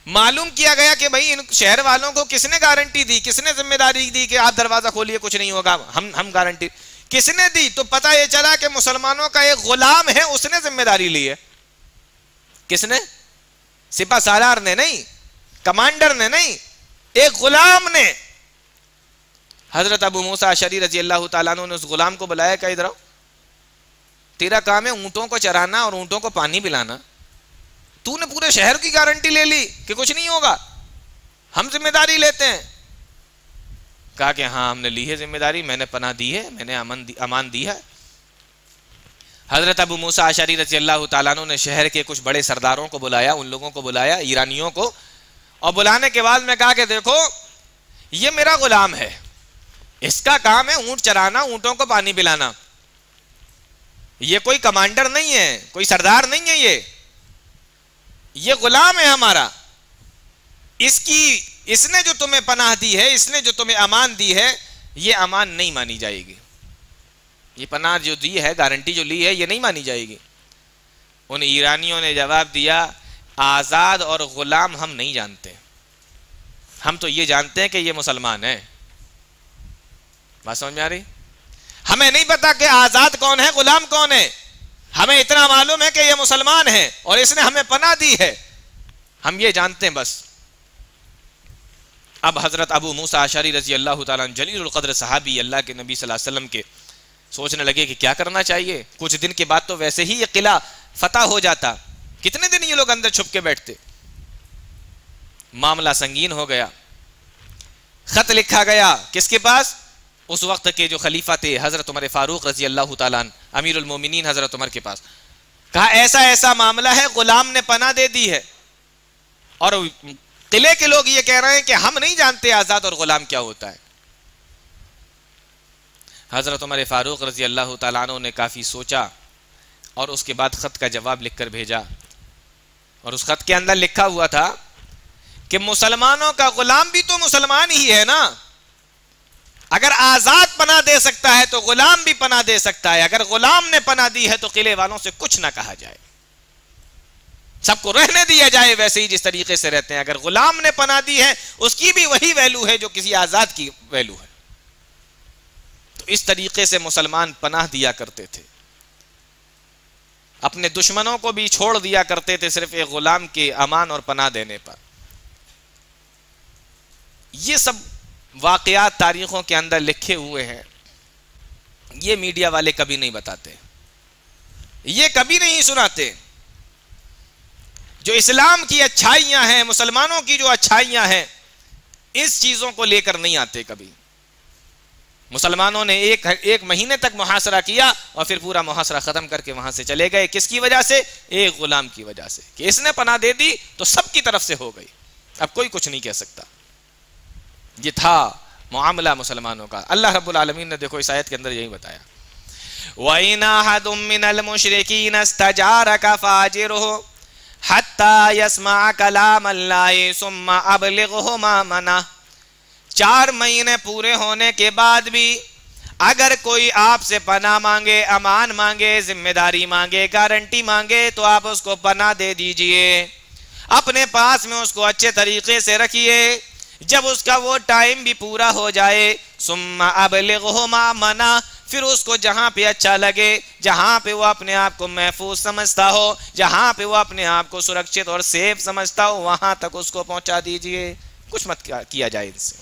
معلوم کیا گیا کہ بھائی ان شہر والوں کو کس نے گارنٹی دی، کس نے ذمہ داری دی کہ آپ دروازہ کھولیے کچھ نہیں ہوگا، ہم گارنٹی کس نے دی. تو پتہ یہ چلا کہ مسلمانوں کا ایک غلام ہے، اس نے ذمہ داری لی ہے. کس نے؟ سپہ سالار نے نہیں، کمانڈر نے نہیں، ایک غلام نے. حضرت ابو موسیٰ اشعری رضی اللہ تعالیٰ عنہ نے اس غلام کو بلایا کہ ادھر آؤ، تیرا کام ہے اونٹوں کو چرانا اور اونٹوں کو پانی پلانا. تو نے پورے شہر کی گارنٹی لے لی کہ کچھ نہیں ہوگا، ہم ذمہ داری لیتے ہیں. کہا کہ ہاں ہم نے لی ہے ذمہ داری، میں نے پناہ دی ہے، میں نے امان دی ہے. حضرت ابو موسیٰ اشعری رضی اللہ تعالیٰ عنہ نے شہر کے کچھ بڑے سرداروں کو بلایا، ان لوگوں کو بلایا ایرانیوں کو، اور بلانے کے بعد میں کہا کہ دیکھو یہ میرا غلام ہے، اس کا کام ہے اونٹ چرانا، اونٹوں کو پانی پلانا. یہ کوئی کمانڈر نہیں ہے، کوئی سردار نہیں ہے، یہ غلام ہے ہمارا. اس نے جو تمہیں پناہ دی ہے، اس نے جو تمہیں امان دی ہے، یہ امان نہیں مانی جائے گی. یہ پناہ جو دی ہے، گارنٹی جو لی ہے، یہ نہیں مانی جائے گی. ان ایرانیوں نے جواب دیا آزاد اور غلام ہم نہیں جانتے، ہم تو یہ جانتے ہیں کہ یہ مسلمان ہے. بات سمجھ میں آ رہی؟ ہمیں نہیں پتا کہ آزاد کون ہے، غلام کون ہے. ہمیں اتنا معلوم ہے کہ یہ مسلمان ہے اور اس نے ہمیں پناہ دی ہے، ہم یہ جانتے ہیں بس. اب حضرت ابو موسیٰ اشعری رضی اللہ تعالیٰ عنہ جلیل القدر صحابی اللہ کے نبی صلی اللہ علیہ وسلم کے سوچنے لگے کہ کیا کرنا چاہیے. کچھ دن کے بعد تو ویسے ہی یہ قلعہ فتح ہو جاتا، کتنے دن یہ لوگ اندر چھپ کے بیٹھتے. معاملہ سنگین ہو گیا. خط لکھا گیا کس کے پاس؟ اس وقت کے جو خلیفہ تھے حضرت عمر فاروق رضی اللہ تعالیٰ عنہ، امیر المومنین حضرت عمر کے پاس. کہا ایسا ایسا معاملہ ہے، غلام نے پناہ دے دی ہے اور قلعے کے لوگ یہ کہہ رہے ہیں کہ ہم نہیں جانتے آزاد اور غلام کیا ہوتا ہے. حضرت عمر فاروق رضی اللہ تعالیٰ عنہ نے کافی سوچا اور اس کے بعد خط کا جواب لکھ کر بھیجا. اور اس خط کے اندر لکھا ہوا تھا کہ مسلمانوں کا غلام بھی تو مسلمان ہی ہے نا. اگر آزاد پناہ دے سکتا ہے تو غلام بھی پناہ دے سکتا ہے. اگر غلام نے پناہ دی ہے تو قلعے والوں سے کچھ نہ کہا جائے، سب کو رہنے دیا جائے ویسے ہی جس طریقے سے رہتے ہیں. اگر غلام نے پناہ دی ہے اس کی بھی وہی ویلو ہے جو کسی آزاد کی ویلو ہے. تو اس طریقے سے مسلمان پناہ دیا کرتے تھے، اپنے دشمنوں کو بھی چھوڑ دیا کرتے تھے صرف ایک غلام کے امان اور پناہ دینے پر. یہ سب واقعات تاریخوں کے اندر لکھے ہوئے ہیں، یہ میڈیا والے کبھی نہیں بتاتے. یہ کبھی نہیں سناتے. جو اسلام کی اچھائیاں ہیں، مسلمانوں کی جو اچھائیاں ہیں، اس چیزوں کو لے کر نہیں آتے کبھی. مسلمانوں نے ایک مہینے تک محاصرہ کیا اور پھر پورا محاصرہ ختم کر کے وہاں سے چلے گئے. کس کی وجہ سے؟ ایک غلام کی وجہ سے، کہ اس نے پناہ دے دی تو سب کی طرف سے ہو گئی، اب کوئی کچھ نہیں کہہ سکتا. یہ تھا معاملہ مسلمانوں کا. اللہ رب العالمین نے دیکھو اس آیت کے اندر یہی بتایا، وَإِنْ أَحَدٌ مِّنَ الْمُشْرِكِينَ اسْتَجَارَكَ فَأَجِرْهُ حَتَّى يَسْمَعَ كَلَامَ اللَّهِ ثُمَّ أَبْلِغْهُ مَأْمَنَهُ. 4 مہینے پورے ہونے کے بعد بھی اگر کوئی آپ سے پناہ مانگے، امان مانگے، ذمہ داری مانگے، گارنٹی مانگے تو آپ اس کو پناہ دے دیجئے، اپنے پاس میں اس کو اچھے طریقے سے رکھیے. جب اس کا وہ ٹائم بھی پورا ہو جائے، ثم ابلغہ مأمنہ، پھر اس کو جہاں پہ اچھا لگے، جہاں پہ وہ اپنے آپ کو محفوظ سمجھتا ہو، جہاں پہ وہ اپنے آپ کو سرکشت اور سیف سمجھتا ہو، وہاں تک اس کو پہنچا دیجئے. کچھ مت کیا جائے ان سے.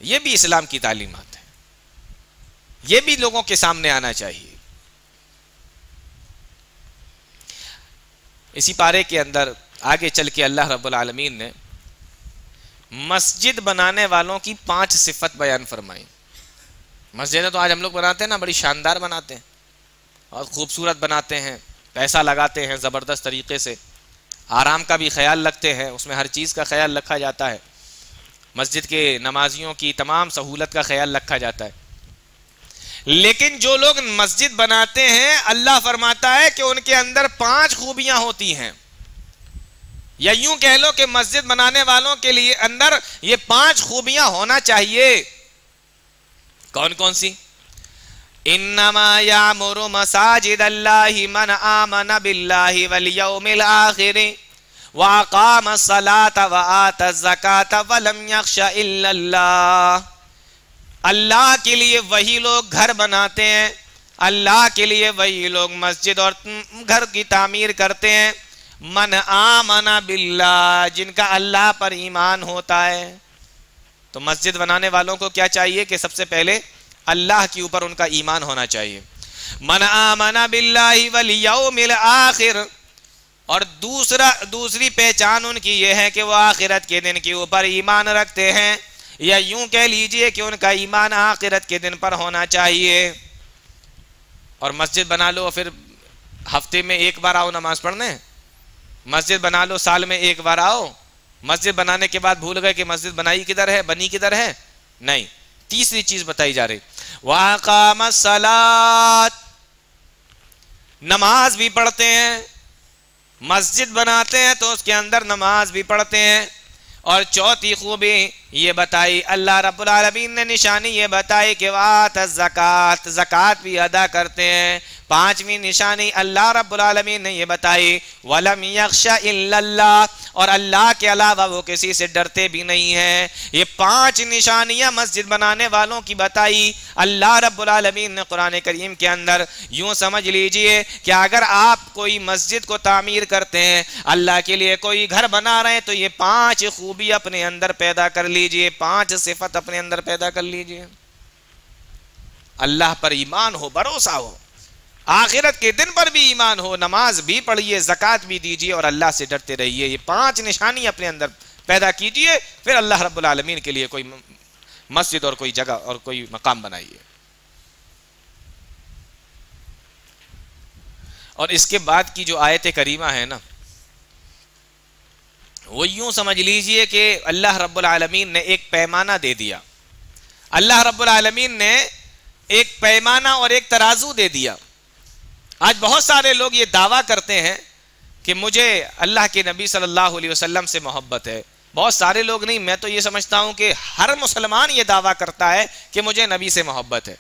یہ بھی اسلام کی تعلیمات ہے، یہ بھی لوگوں کے سامنے آنا چاہیے. اسی پارے کے اندر آگے چل کے اللہ رب العالمین نے مسجد بنانے والوں کی 5 صفت بیان فرمائی. مسجدیں تو آج ہم لوگ بناتے ہیں نا، بڑی شاندار بناتے ہیں اور خوبصورت بناتے ہیں، پیسہ لگاتے ہیں زبردست طریقے سے، آرام کا بھی خیال رکھتے ہیں، اس میں ہر چیز کا خیال رکھا جاتا ہے، مسجد کے نمازیوں کی تمام سہولت کا خیال رکھا جاتا ہے. لیکن جو لوگ مسجد بناتے ہیں، اللہ فرماتا ہے کہ ان کے اندر 5 خوبیاں ہوتی ہیں، یا یوں کہہ لو کہ مسجد بنانے والوں کے لیے اندر یہ 5 خوبیاں ہونا چاہیے. کون کون سی؟ انما یعمر مساجد اللہ من آمن باللہ والیوم الآخر وَأَقَامَ الصَّلَاةَ وَآتَى الزَّكَاةَ وَلَمْ يَخْشَ إِلَّا اللَّهَ. اللہ کے لیے وہی لوگ گھر بناتے ہیں، اللہ کے لیے وہی لوگ مسجد اور گھر کی تعمیر کرتے ہیں، من آمن باللہ، جن کا اللہ پر ایمان ہوتا ہے. تو مسجد بنانے والوں کو کیا چاہیے کہ سب سے پہلے اللہ کے اوپر ان کا ایمان ہونا چاہیے. من آمن باللہ والیوم الآخر، اور دوسری پہچان ان کی یہ ہے کہ وہ آخرت کے دن کے اوپر ایمان رکھتے ہیں، یا یوں کہہ لیجئے کہ ان کا ایمان آخرت کے دن پر ہونا چاہیے. اور مسجد بنا لو، پھر ہفتے میں 1 بار آؤ نماز پڑھنے، مسجد بنا لو سال میں 1 بار آؤ، مسجد بنانے کے بعد بھول گئے کہ مسجد بنائی کدھر ہے، بنی کدھر ہے. نہیں، تیسری چیز بتائی جا رہی، وَأَقَامَ الصَّلَاةَ، نماز بھی پڑھتے ہیں، مسجد بناتے ہیں تو اس کے اندر نماز بھی پڑھتے ہیں. اور چوتھی خوبی یہ بتائی اللہ رب العالمین نے، نشانی یہ بتائی کہ وآت الزکات، زکات بھی ادا کرتے ہیں. 5ویں نشانی اللہ رب العالمین نے یہ بتائی وَلَمْ يَخْشَ إِلَّا اللَّهِ، اور اللہ کے علاوہ وہ کسی سے ڈرتے بھی نہیں ہیں. یہ 5 نشانیاں مسجد بنانے والوں کی بتائی اللہ رب العالمین نے قرآن کریم کے اندر. یوں سمجھ لیجئے کہ اگر آپ کوئی مسجد کو تعمیر کرتے ہیں، اللہ کے لیے کوئی گھر بنا رہے ہیں، تو یہ 5 خوبی اپنے اندر پیدا کر لیجئے، 5 صفت اپنے اندر پیدا کر لیجئے. اللہ پر ایمان ہو، بھروسہ ہو، آخرت کے دن پر بھی ایمان ہو، نماز بھی پڑھیے، زکات بھی دیجیے اور اللہ سے ڈرتے رہیے. یہ 5 نشانی اپنے اندر پیدا کیجیے، پھر اللہ رب العالمین کے لیے کوئی مسجد اور کوئی جگہ اور کوئی مقام بنائیے. اور اس کے بعد کی جو آیت کریمہ ہے نا، وہ یوں سمجھ لیجئے کہ اللہ رب العالمین نے ایک پیمانہ دے دیا. اللہ رب العالمین نے ایک پیمانہ اور ایک ترازو دے دیا. آج بہت سارے لوگ یہ دعویٰ کرتے ہیں کہ مجھے اللہ کے نبی صلی اللہ علیہ وسلم سے محبت ہے. بہت سارے لوگ نہیں، میں تو یہ سمجھتا ہوں کہ ہر مسلمان یہ دعویٰ کرتا ہے کہ مجھے نبی سے محبت ہے.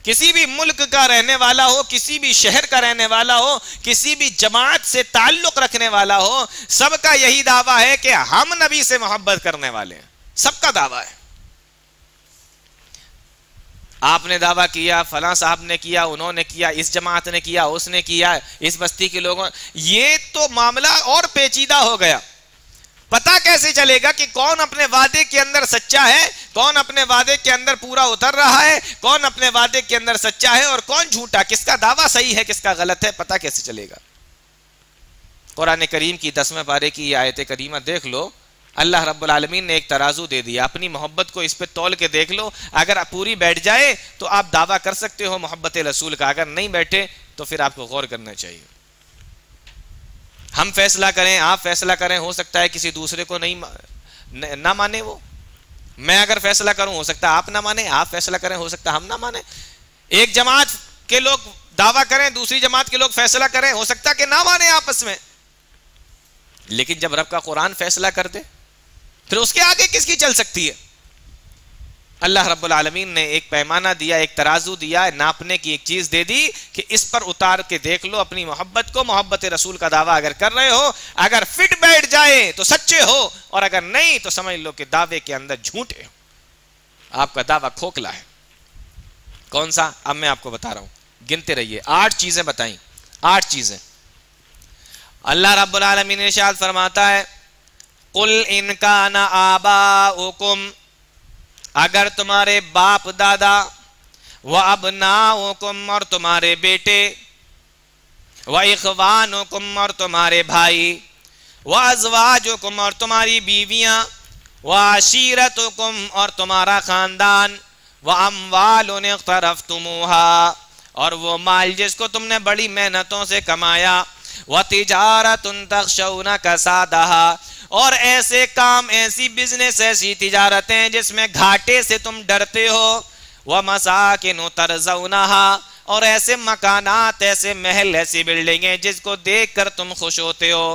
کسی بھی ملک کا رہنے والا ہو، کسی بھی شہر کا رہنے والا ہو، کسی بھی جماعت سے تعلق رکھنے والا ہو، سب کا یہی دعویٰ ہے کہ ہم نبی سے محبت کرنے والے ہیں. سب کا دعویٰ ہے. آپ نے دعویٰ کیا، فلاں صاحب نے کیا، انہوں نے کیا، اس جماعت نے کیا، اس نے کیا، اس بستی کے لوگوں، یہ تو معاملہ اور پیچیدہ ہو گیا. پتہ کیسے چلے گا کہ کون اپنے وعدے کے اندر سچا ہے، کون اپنے وعدے کے اندر پورا اتر رہا ہے، کون اپنے وعدے کے اندر سچا ہے اور کون جھوٹا، کس کا دعویٰ صحیح ہے کس کا غلط ہے، پتہ کیسے چلے گا؟ قرآن کریم کی 10ویں پارے کی یہ آیت کریمہ دیکھ لو، اللہ رب العالمین نے ایک ترازو دے دیا، اپنی محبت کو اس پہ تول کے دیکھ لو، اگر پوری بیٹھ جائے تو آپ دعویٰ کر سکتے ہو محبت رسول کا، اگر نہیں بیٹھے تو پھر آپ کو غور کرنا چاہیے۔ ہم فیصلہ کریں، آپ فیصلہ کریں، ہو سکتا ہے کسی دوسرے کو نہ مانے، وہ میں اگر فیصلہ کروں ہو سکتا ہے آپ نہ مانے، آپ فیصلہ کریں ہو سکتا ہے ہم نہ مانے، ایک جماعت کے لوگ دعویٰ کریں، دوسری جماعت کے لوگ فیصلہ کریں، ہو سکتا ہے کہ نہ مانے آپس میں، لیکن جب رب کا قرآن فیصلہ کر دے پھر اس کے آگے کس کی چل سکتی ہے؟ اللہ رب العالمین نے ایک پیمانہ دیا، ایک ترازو دیا، ناپنے کی ایک چیز دے دی کہ اس پر اتار کے دیکھ لو اپنی محبت کو، محبت رسول کا دعویٰ اگر کر رہے ہو، اگر فٹ بیٹھ جائے تو سچے ہو، اور اگر نہیں تو سمجھ لو کہ دعوے کے اندر جھوٹے ہو، آپ کا دعویٰ کھوکھلا ہے۔ کون سا؟ اب میں آپ کو بتا رہا ہوں، گنتے رہیے، 8 چیزیں بتائیں، 8 چیزیں۔ اللہ رب العالمین نے ارشاد فرماتا ہے قُلْ إِنْ كَانَ آبَاؤُكُمْ، اگر تمہارے باپ دادا، وَأَبْنَاؤُكُمْ، اور تمہارے بیٹے، وَإِخْوَانُكُمْ، اور تمہارے بھائی، وَأَزْوَاجُكُمْ، اور تمہاری بیویاں، وَعَشِيرَتُكُمْ، اور تمہارا خاندان، وَأَمْوَالٌ اقْتَرَفْتُمُوهَا، اور وہ مال جس کو تم نے بڑی محنتوں سے کمایا، وَتِجَارَةٌ تَخْشَوْنَ كَسَادَهَا، اور ایسے کام، ایسی بزنس، ایسی تجارتیں جس میں گھاٹے سے تم ڈرتے ہو، وَمَسَاكِنُ تَرْضَوْنَهَا، اور ایسے مکانات، ایسے محل، ایسی بلڈنگیں جس کو دیکھ کر تم خوش ہوتے ہو۔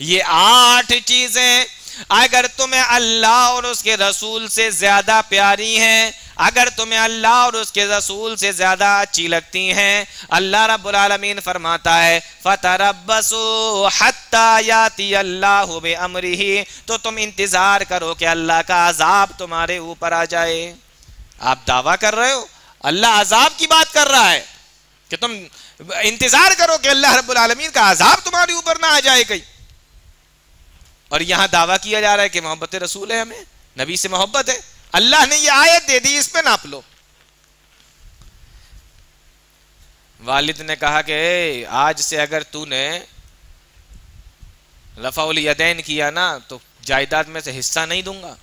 یہ 8 چیزیں اگر تمہیں اللہ اور اس کے رسول سے زیادہ پیاری ہیں، اگر تمہیں اللہ اور اس کے رسول سے زیادہ اچھی لگتی ہیں، اللہ رب العالمین فرماتا ہے فَتَرَبَّصُوا حَتَّى يَأْتِيَ اللَّهُ بِأَمْرِهِ، تو تم انتظار کرو کہ اللہ کا عذاب تمہارے اوپر آ جائے۔ آپ دعویٰ کر رہے ہو، اللہ عذاب کی بات کر رہا ہے کہ تم انتظار کرو کہ اللہ رب العالمین کا عذاب تمہارے اوپر نہ آ جائے کہیں، اور یہاں دعویٰ کیا جا رہا ہے کہ محبت رسول ہے، ہمیں نبی سے محبت ہے، اللہ نے یہ آیت دے دی، اس پہ ناپ لو۔ والد نے کہا کہ آج سے اگر تو نے رفع الیدین کیا نا تو جائیداد میں سے حصہ نہیں دوں گا۔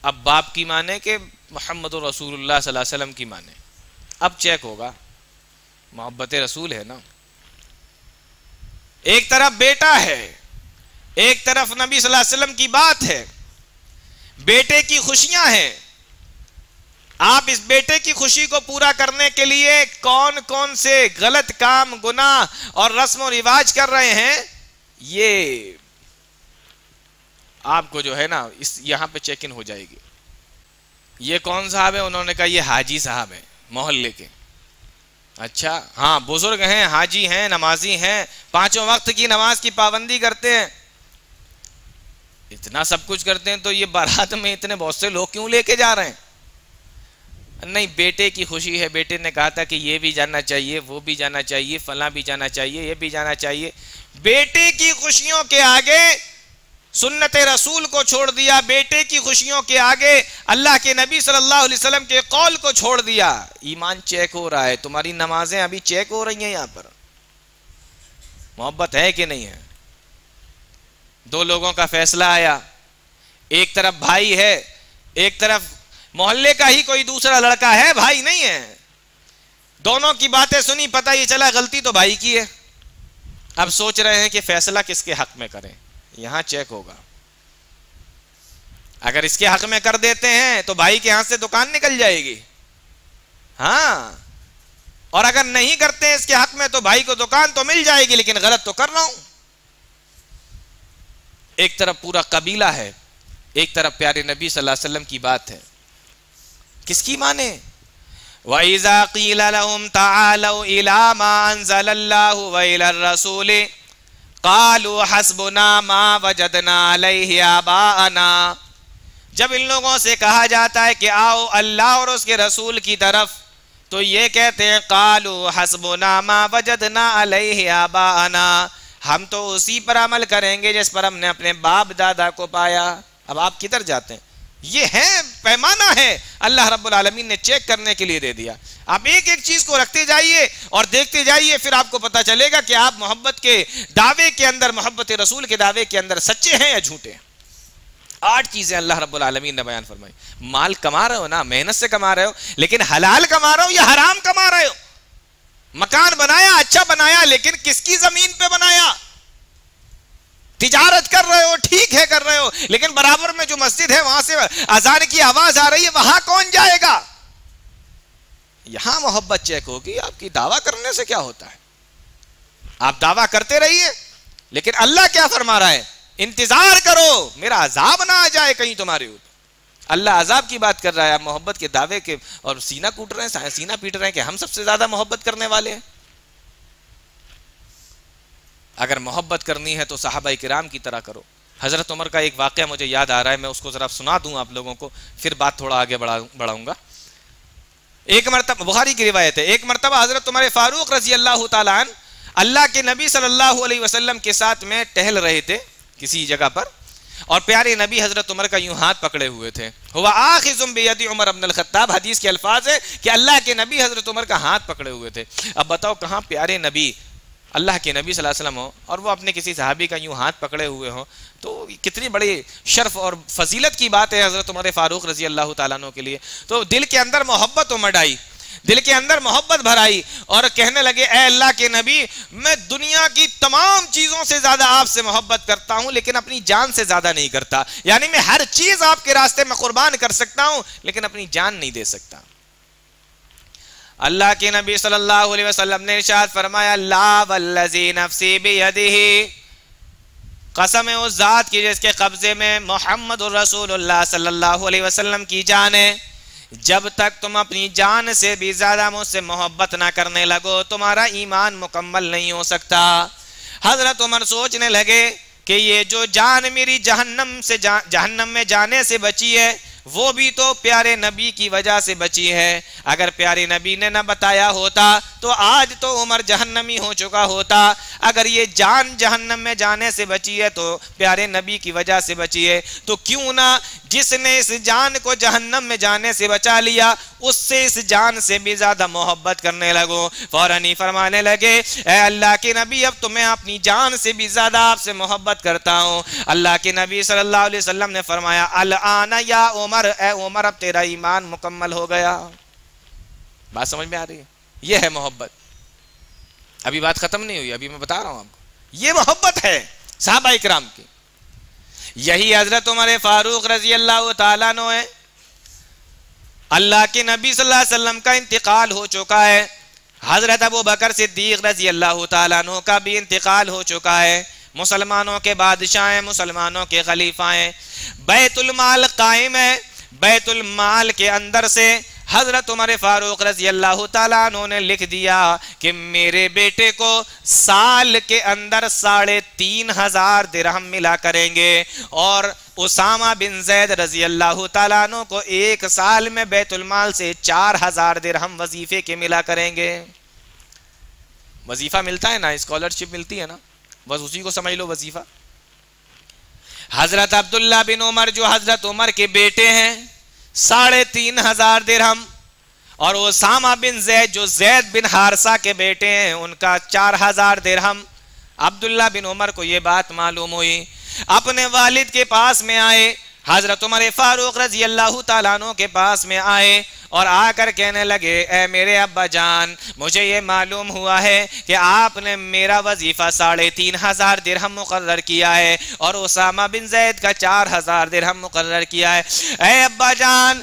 اب باپ کی مانے کہ محمد رسول اللہ صلی اللہ علیہ وسلم کی مانے، اب چیک ہوگا، محبت رسول ہے نا۔ ایک طرف بیٹا ہے، ایک طرف نبی صلی اللہ علیہ وسلم کی بات ہے، بیٹے کی خوشیاں ہیں، آپ اس بیٹے کی خوشی کو پورا کرنے کے لیے کون کون سے غلط کام، گناہ اور رسم و رواج کر رہے ہیں، یہ آپ کو جو ہے نا اس یہاں پہ چیک ان ہو جائے گی۔ یہ کون صاحب ہے؟ انہوں نے کہا یہ حاجی صاحب ہیں محلے کے۔ اچھا، ہاں بزرگ ہیں، حاجی ہیں، نمازی ہیں، 5 وقت کی نماز کی پابندی کرتے ہیں، اتنا سب کچھ کرتے ہیں، تو یہ بارات میں اتنے بہت سے لوگ کیوں لے کے جا رہے ہیں؟ نہیں، بیٹے کی خوشی ہے، بیٹے نے کہا تھا کہ یہ بھی جانا چاہیے، وہ بھی جانا چاہیے، فلاں بھی جانا چاہیے، یہ بھی جانا چاہیے۔ بیٹے کی خوشیوں کے آگے سنت رسول کو چھوڑ دیا، بیٹے کی خوشیوں کے آگے اللہ کے نبی صلی اللہ علیہ وسلم کے قول کو چھوڑ دیا۔ ایمان چیک ہو رہا ہے، تمہاری نمازیں ابھی چیک ہو رہی ہیں، یہاں پر محبت ہے کہ نہیں ہے؟ 2 لوگوں کا فیصلہ آیا، ایک طرف بھائی ہے، ایک طرف محلے کا ہی کوئی دوسرا لڑکا ہے، بھائی نہیں ہے، دونوں کی باتیں سنی، پتہ یہ چلا غلطی تو بھائی کی ہے۔ اب سوچ رہے ہیں کہ فیصلہ کس کے حق میں کریں، یہاں چیک ہوگا۔ اگر اس کے حق میں کر دیتے ہیں تو بھائی کے ہاتھ سے دکان نکل جائے گی، ہاں، اور اگر نہیں کرتے ہیں اس کے حق میں تو بھائی کو دکان تو مل جائے گی، لیکن غلط تو کر رہا ہوں۔ ایک طرف پورا قبیلہ ہے، ایک طرف پیارے نبی صلی اللہ علیہ وسلم کی بات ہے، کس کی مانے؟ وَإِذَا قِيلَ لَهُمْ تَعَالَوْا إِلَى مَا أَنزَلَ اللَّهُ وَإِلَى الرَّسُولِ قَالُوا حَسْبُنَا مَا وَجَدْنَا عَلَيْهِ آبَاءَنَا، جب ان لوگوں سے کہا جاتا ہے کہ آؤ اللہ اور اس کے رسول کی طرف، تو یہ کہتے ہیں قَالُوا حَسْبُنَا مَا وَجَدْنَا عَلَيْهِ آبَاءَنَا، ہم تو اسی پر عمل کریں گے جس پر ہم نے اپنے باپ دادا کو پایا. اب آپ کدھر جاتے ہیں؟ یہ ہے پیمانہ ہے اللہ رب العالمین نے چیک کرنے کے لیے دے دیا. آپ ایک ایک چیز کو رکھتے جائیے اور دیکھتے جائیے, پھر آپ کو پتا چلے گا کہ آپ محبت کے دعوے کے اندر, محبت رسول کے دعوے کے اندر سچے ہیں یا جھوٹے ہیں. 8 چیزیں اللہ رب العالمین نے بیان فرمائی. مال کما رہے ہو نا, محنت سے کما رہے ہو, لیکن حلال کما رہے ہو یا حرام کما رہے ہو؟ مکان بنایا, اچھا بنایا, لیکن کس کی زمین پہ بنایا؟ تجارت کر رہے ہو, ٹھیک ہے کر رہے ہو, لیکن برابر میں جو مسجد ہے وہاں سے اذان کی آواز آ رہی ہے, وہاں کون جائے گا؟ یہاں محبت چیک ہوگی. آپ کی دعویٰ کرنے سے کیا ہوتا ہے؟ آپ دعویٰ کرتے رہیے, لیکن اللہ کیا فرما رہا ہے؟ انتظار کرو میرا عذاب نہ آ جائے کہیں تمہارے اوپر. اللہ عذاب کی بات کر رہا ہے, آپ محبت کے دعوے کے اور سینہ کوٹ رہے ہیں, سینہ پیٹ رہے ہیں کہ ہم سب سے زیادہ محبت کرنے والے ہیں. اگر محبت کرنی ہے تو صحابہ کرام کی طرح کرو. حضرت عمر کا ایک واقعہ مجھے یاد آ رہا ہے, میں اس کو ذرا سنا دوں آپ لوگوں کو, پھر بات تھوڑا آگے بڑھاؤں گا. ایک مرتبہ, بخاری کی روایت ہے, ایک مرتبہ حضرت عمر فاروق رضی اللہ تعالیٰ عنہ اللہ کے نبی صلی اللہ علیہ وسلم کے ساتھ میں ٹہل رہے تھے کسی جگہ پر, اور پیارے نبی حضرت عمر کا یوں ہاتھ پکڑے ہوئے تھے. ہوا آخذ بیدی عمر بن الخطاب, حدیث کے الفاظ ہے کہ اللہ کے نبی حضرت عمر کا ہاتھ پکڑے ہوئے تھے. اب بتاؤ کہاں پیارے نبی, اللہ کے نبی صلی اللہ علیہ وسلم ہو اور وہ اپنے کسی صحابی کا یوں ہاتھ پکڑے ہوئے ہوں, تو کتنی بڑی شرف اور فضیلت کی بات ہے حضرت عمر فاروق رضی اللہ تعالیٰ عنہ کے لیے. تو دل کے اندر محبت امڑ آئی, دل کے اندر محبت بھر آئی, اور کہنے لگے اے اللہ کے نبی, میں دنیا کی تمام چیزوں سے زیادہ آپ سے محبت کرتا ہوں, لیکن اپنی جان سے زیادہ نہیں کرتا. یعنی میں ہر چیز آپ کے راستے میں قربان کر سکتا ہوں, لیکن اپنی جان نہیں دے سکتا. اللہ کے نبی صلی اللہ علیہ وسلم نے ارشاد فرمایا, لا والذی نفسی بیدہ, قسم ہے اس ذات کی جس کے قبضے میں محمد الرسول اللہ صلی اللہ علیہ وسلم کی جان ہے, جب تک تم اپنی جان سے بھی زیادہ مجھ سے محبت نہ کرنے لگو تمہارا ایمان مکمل نہیں ہو سکتا. حضرت عمر سوچنے لگے کہ یہ جو جان میری جہنم میں جانے سے بچی ہے وہ بھی تو پیارے نبی کی وجہ سے بچی ہے. اگر پیارے نبی نے نہ بتایا ہوتا تو آج تو عمر جہنمی ہو چکا ہوتا. اگر یہ جان جہنم میں جانے سے بچی ہے تو پیارے نبی کی وجہ سے بچی ہے, تو کیوں نہ جس نے اس جان کو جہنم میں جانے سے بچا لیا اس سے اس جان سے بھی زیادہ محبت کرنے لگو. فوراً ہی فرمانے لگے, اے اللہ کے نبی, اب تو میں اپنی جان سے بھی زیادہ آپ سے محبت کرتا ہوں. اللہ کے نبی صلی اللہ علیہ وسلم نے فرمایا, الآن یا عمر, اے عمر, اب تیرا ایمان مکمل ہو گیا. بات سمجھ میں آ رہی ہے؟ یہ ہے محبت. ابھی بات ختم نہیں ہوئی, ابھی میں بتا رہا ہوں آپ کو. یہ محبت ہے صحابہ اکرام کی. یہی حضرت عمر فاروق رضی اللہ تعالیٰ عنہ ہے. اللہ کے نبی صلی اللہ علیہ وسلم کا انتقال ہو چکا ہے. حضرت ابو بکر صدیق رضی اللہ تعالیٰ عنہ کا بھی انتقال ہو چکا ہے. مسلمانوں کے بادشاہ ہیں, مسلمانوں کے خلیفہ ہیں. بیت المال قائم ہے. بیت المال کے اندر سے حضرت عمر فاروق رضی اللہ تعالیٰ عنہ نے لکھ دیا کہ میرے بیٹے کو سال کے اندر 3,500 درہم ملا کریں گے, اور اسامہ بن زید رضی اللہ تعالیٰ عنہ کو 1 سال میں بیت المال سے 4,000 درہم وظیفے کے ملا کریں گے. وظیفہ ملتا ہے نا, اسکالرشپ ملتی ہے نا, بس اسی کو سمجھ لو وظیفہ. حضرت عبداللہ بن عمر جو حضرت عمر کے بیٹے ہیں 3,500 درہم, اور اسامہ بن زید جو زید بن حارثہ کے بیٹے ہیں ان کا 4,000 درہم. عبداللہ بن عمر کو یہ بات معلوم ہوئی, اپنے والد کے پاس میں آئے, حضرت عمر فاروق رضی اللہ تعالیٰ عنہ کے پاس میں آئے اور آ کر کہنے لگے, اے میرے ابا جان, مجھے یہ معلوم ہوا ہے کہ آپ نے میرا وظیفہ 3,500 درہم مقرر کیا ہے اور اسامہ بن زید کا 4,000 درہم مقرر کیا ہے. اے ابا جان,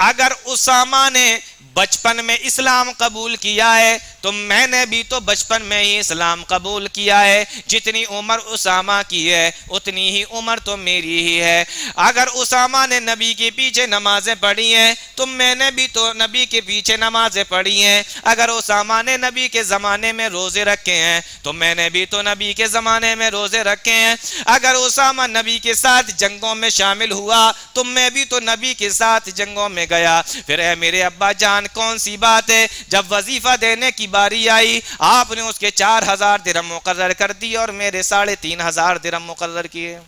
اگر اسامہ نے بچپن میں اسلام قبول کیا ہے تو میں نے بھی تو بچپن میں ہی اسلام قبول کیا ہے. جتنی عمر اسامہ کی ہے اتنی ہی عمر تو میری ہی ہے. اگر اسامہ نے نبی کے پیچھے نمازیں پڑھی ہیں تو میں نے بھی تو نبی کے پیچھے نمازیں پڑھی ہیں. اگر اسامہ نے نبی کے زمانے میں روزے رکھے ہیں تو میں نے بھی تو نبی کے زمانے میں روزے رکھے ہیں. اگر اسامہ نبی کے ساتھ جنگوں میں شامل ہوا تو میں بھی تو نبی کے ساتھ جنگوں میں گیا. پھر اے میرے ابا جان, کون سی بات ہے؟ جب وظیفہ دینے کی باری آئی آپ نے اس کے 4000 درہم مقرر کر دی اور میرے 3500 درہم مقرر کیے۔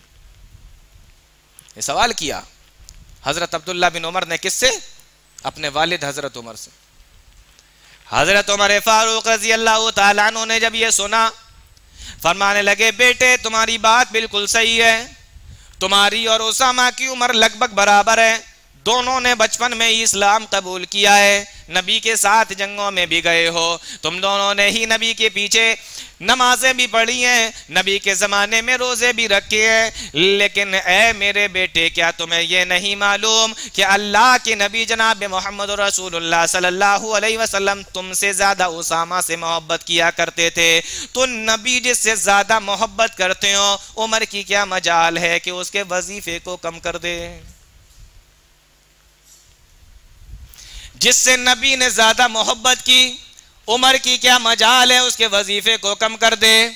یہ سوال کیا حضرت عبداللہ بن عمر نے کس سے؟ اپنے والد حضرت عمر سے۔ حضرت عمر فاروق رضی اللہ تعالیٰ عنہ نے جب یہ سنا فرمانے لگے بیٹے تمہاری بات بالکل صحیح ہے، تمہاری اور اسامہ کی عمر لگ بھگ برابر ہے، دونوں نے بچپن میں ہی اسلام قبول کیا ہے، نبی کے ساتھ جنگوں میں بھی گئے ہو، تم دونوں نے ہی نبی کے پیچھے نمازیں بھی پڑھی ہیں، نبی کے زمانے میں روزے بھی رکھے ہیں، لیکن اے میرے بیٹے کیا تمہیں یہ نہیں معلوم کہ اللہ کے نبی جناب محمد رسول اللہ صلی اللہ علیہ وسلم تم سے زیادہ اسامہ سے محبت کیا کرتے تھے؟ تو نبی جس سے زیادہ محبت کرتے ہو عمر کی کیا مجال ہے کہ اس کے وظیفے کو کم کر دے؟ جس سے نبی نے زیادہ محبت کی عمر کی کیا مجال ہے اس کے وظیفے کو کم کر دے؟